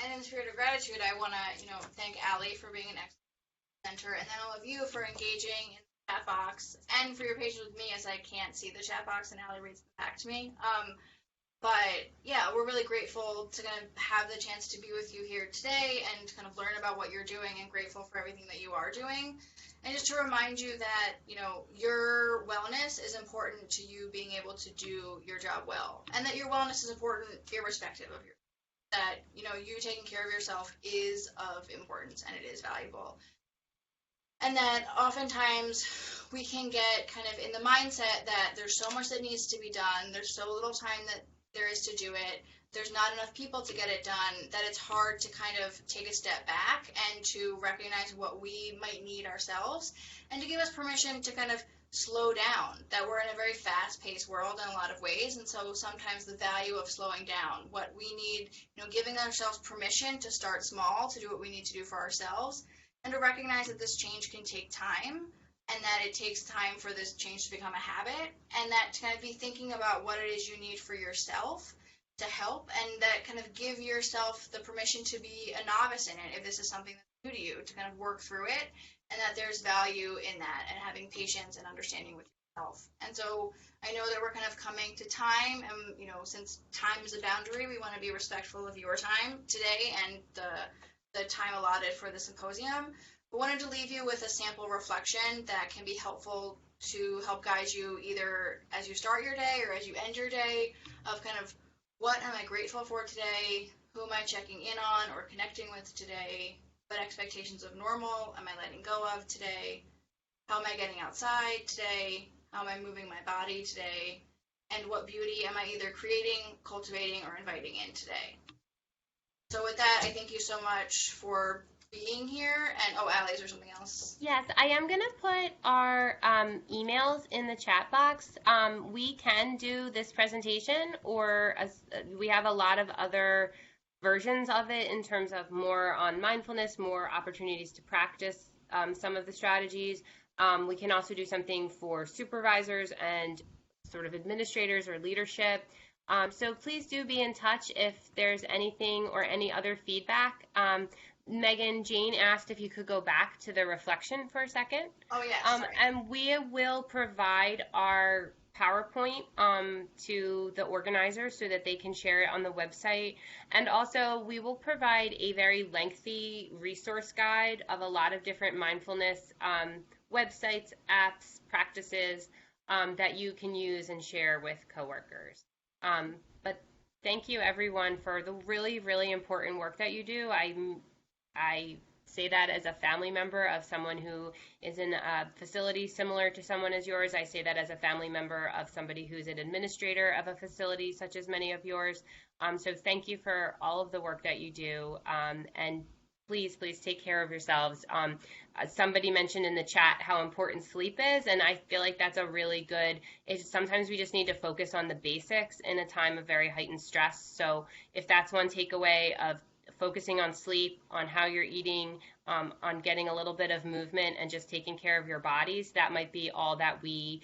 And in the spirit of gratitude, I want to, thank Allie for being an excellent presenter, and then all of you for engaging in the chat box, and for your patience with me as I can't see the chat box and Allie reads it back to me. But yeah, we're really grateful to kind of have the chance to be with you here today and kind of learn about what you're doing, and grateful for everything that you are doing. And just to remind you that, your wellness is important to you being able to do your job well, and that your wellness is important irrespective of your, that, you taking care of yourself is of importance and it is valuable. And that oftentimes we can get kind of in the mindset that there's so much that needs to be done, there's so little time that there is to do it, there's not enough people to get it done, that it's hard to kind of take a step back and to recognize what we might need ourselves, and to give us permission to kind of slow down, that we're in a very fast-paced world in a lot of ways, and so sometimes the value of slowing down, what we need, giving ourselves permission to start small, to do what we need to do for ourselves, and to recognize that this change can take time, and that it takes time for this change to become a habit, and that to kind of be thinking about what it is you need for yourself to help, and that kind of give yourself the permission to be a novice in it if this is something that's new to you, to kind of work through it, and that there's value in that, and having patience and understanding with yourself. And so I know that we're kind of coming to time, and since time is a boundary, we want to be respectful of your time today and the the time allotted for the symposium, but wanted to leave you with a sample reflection that can be helpful to help guide you either as you start your day or as you end your day, of kind of what am I grateful for today, who am I checking in on or connecting with today, what expectations of normal am I letting go of today, how am I getting outside today, how am I moving my body today, and what beauty am I either creating, cultivating, or inviting in today. So with that, I thank you so much for being here. And oh, Allie, is there something else? Yes, I am going to put our emails in the chat box. We can do this presentation, or we have a lot of other versions of it in terms of more on mindfulness, more opportunities to practice some of the strategies. We can also do something for supervisors and sort of administrators or leadership. So please do be in touch if there's anything or any other feedback. Megan, Jane asked if you could go back to the reflection for a second. Oh, yes. Sorry. And we will provide our PowerPoint to the organizers so that they can share it on the website. And also, we will provide a very lengthy resource guide of a lot of different mindfulness websites, apps, practices that you can use and share with coworkers. But thank you, everyone, for the really, really important work that you do. I say that as a family member of someone who is in a facility similar to someone as yours. I say that as a family member of somebody who's an administrator of a facility such as many of yours. So thank you for all of the work that you do. And please take care of yourselves. Somebody mentioned in the chat how important sleep is, and I feel like that's a really good, sometimes we just need to focus on the basics in a time of very heightened stress. So if that's one takeaway of focusing on sleep, on how you're eating, on getting a little bit of movement and just taking care of your bodies, that might be all that we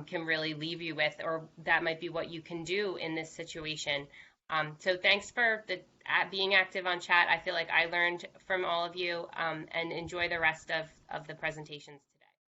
can really leave you with, or that might be what you can do in this situation. So thanks for being active on chat. I feel like I learned from all of you, and enjoy the rest of the presentations today.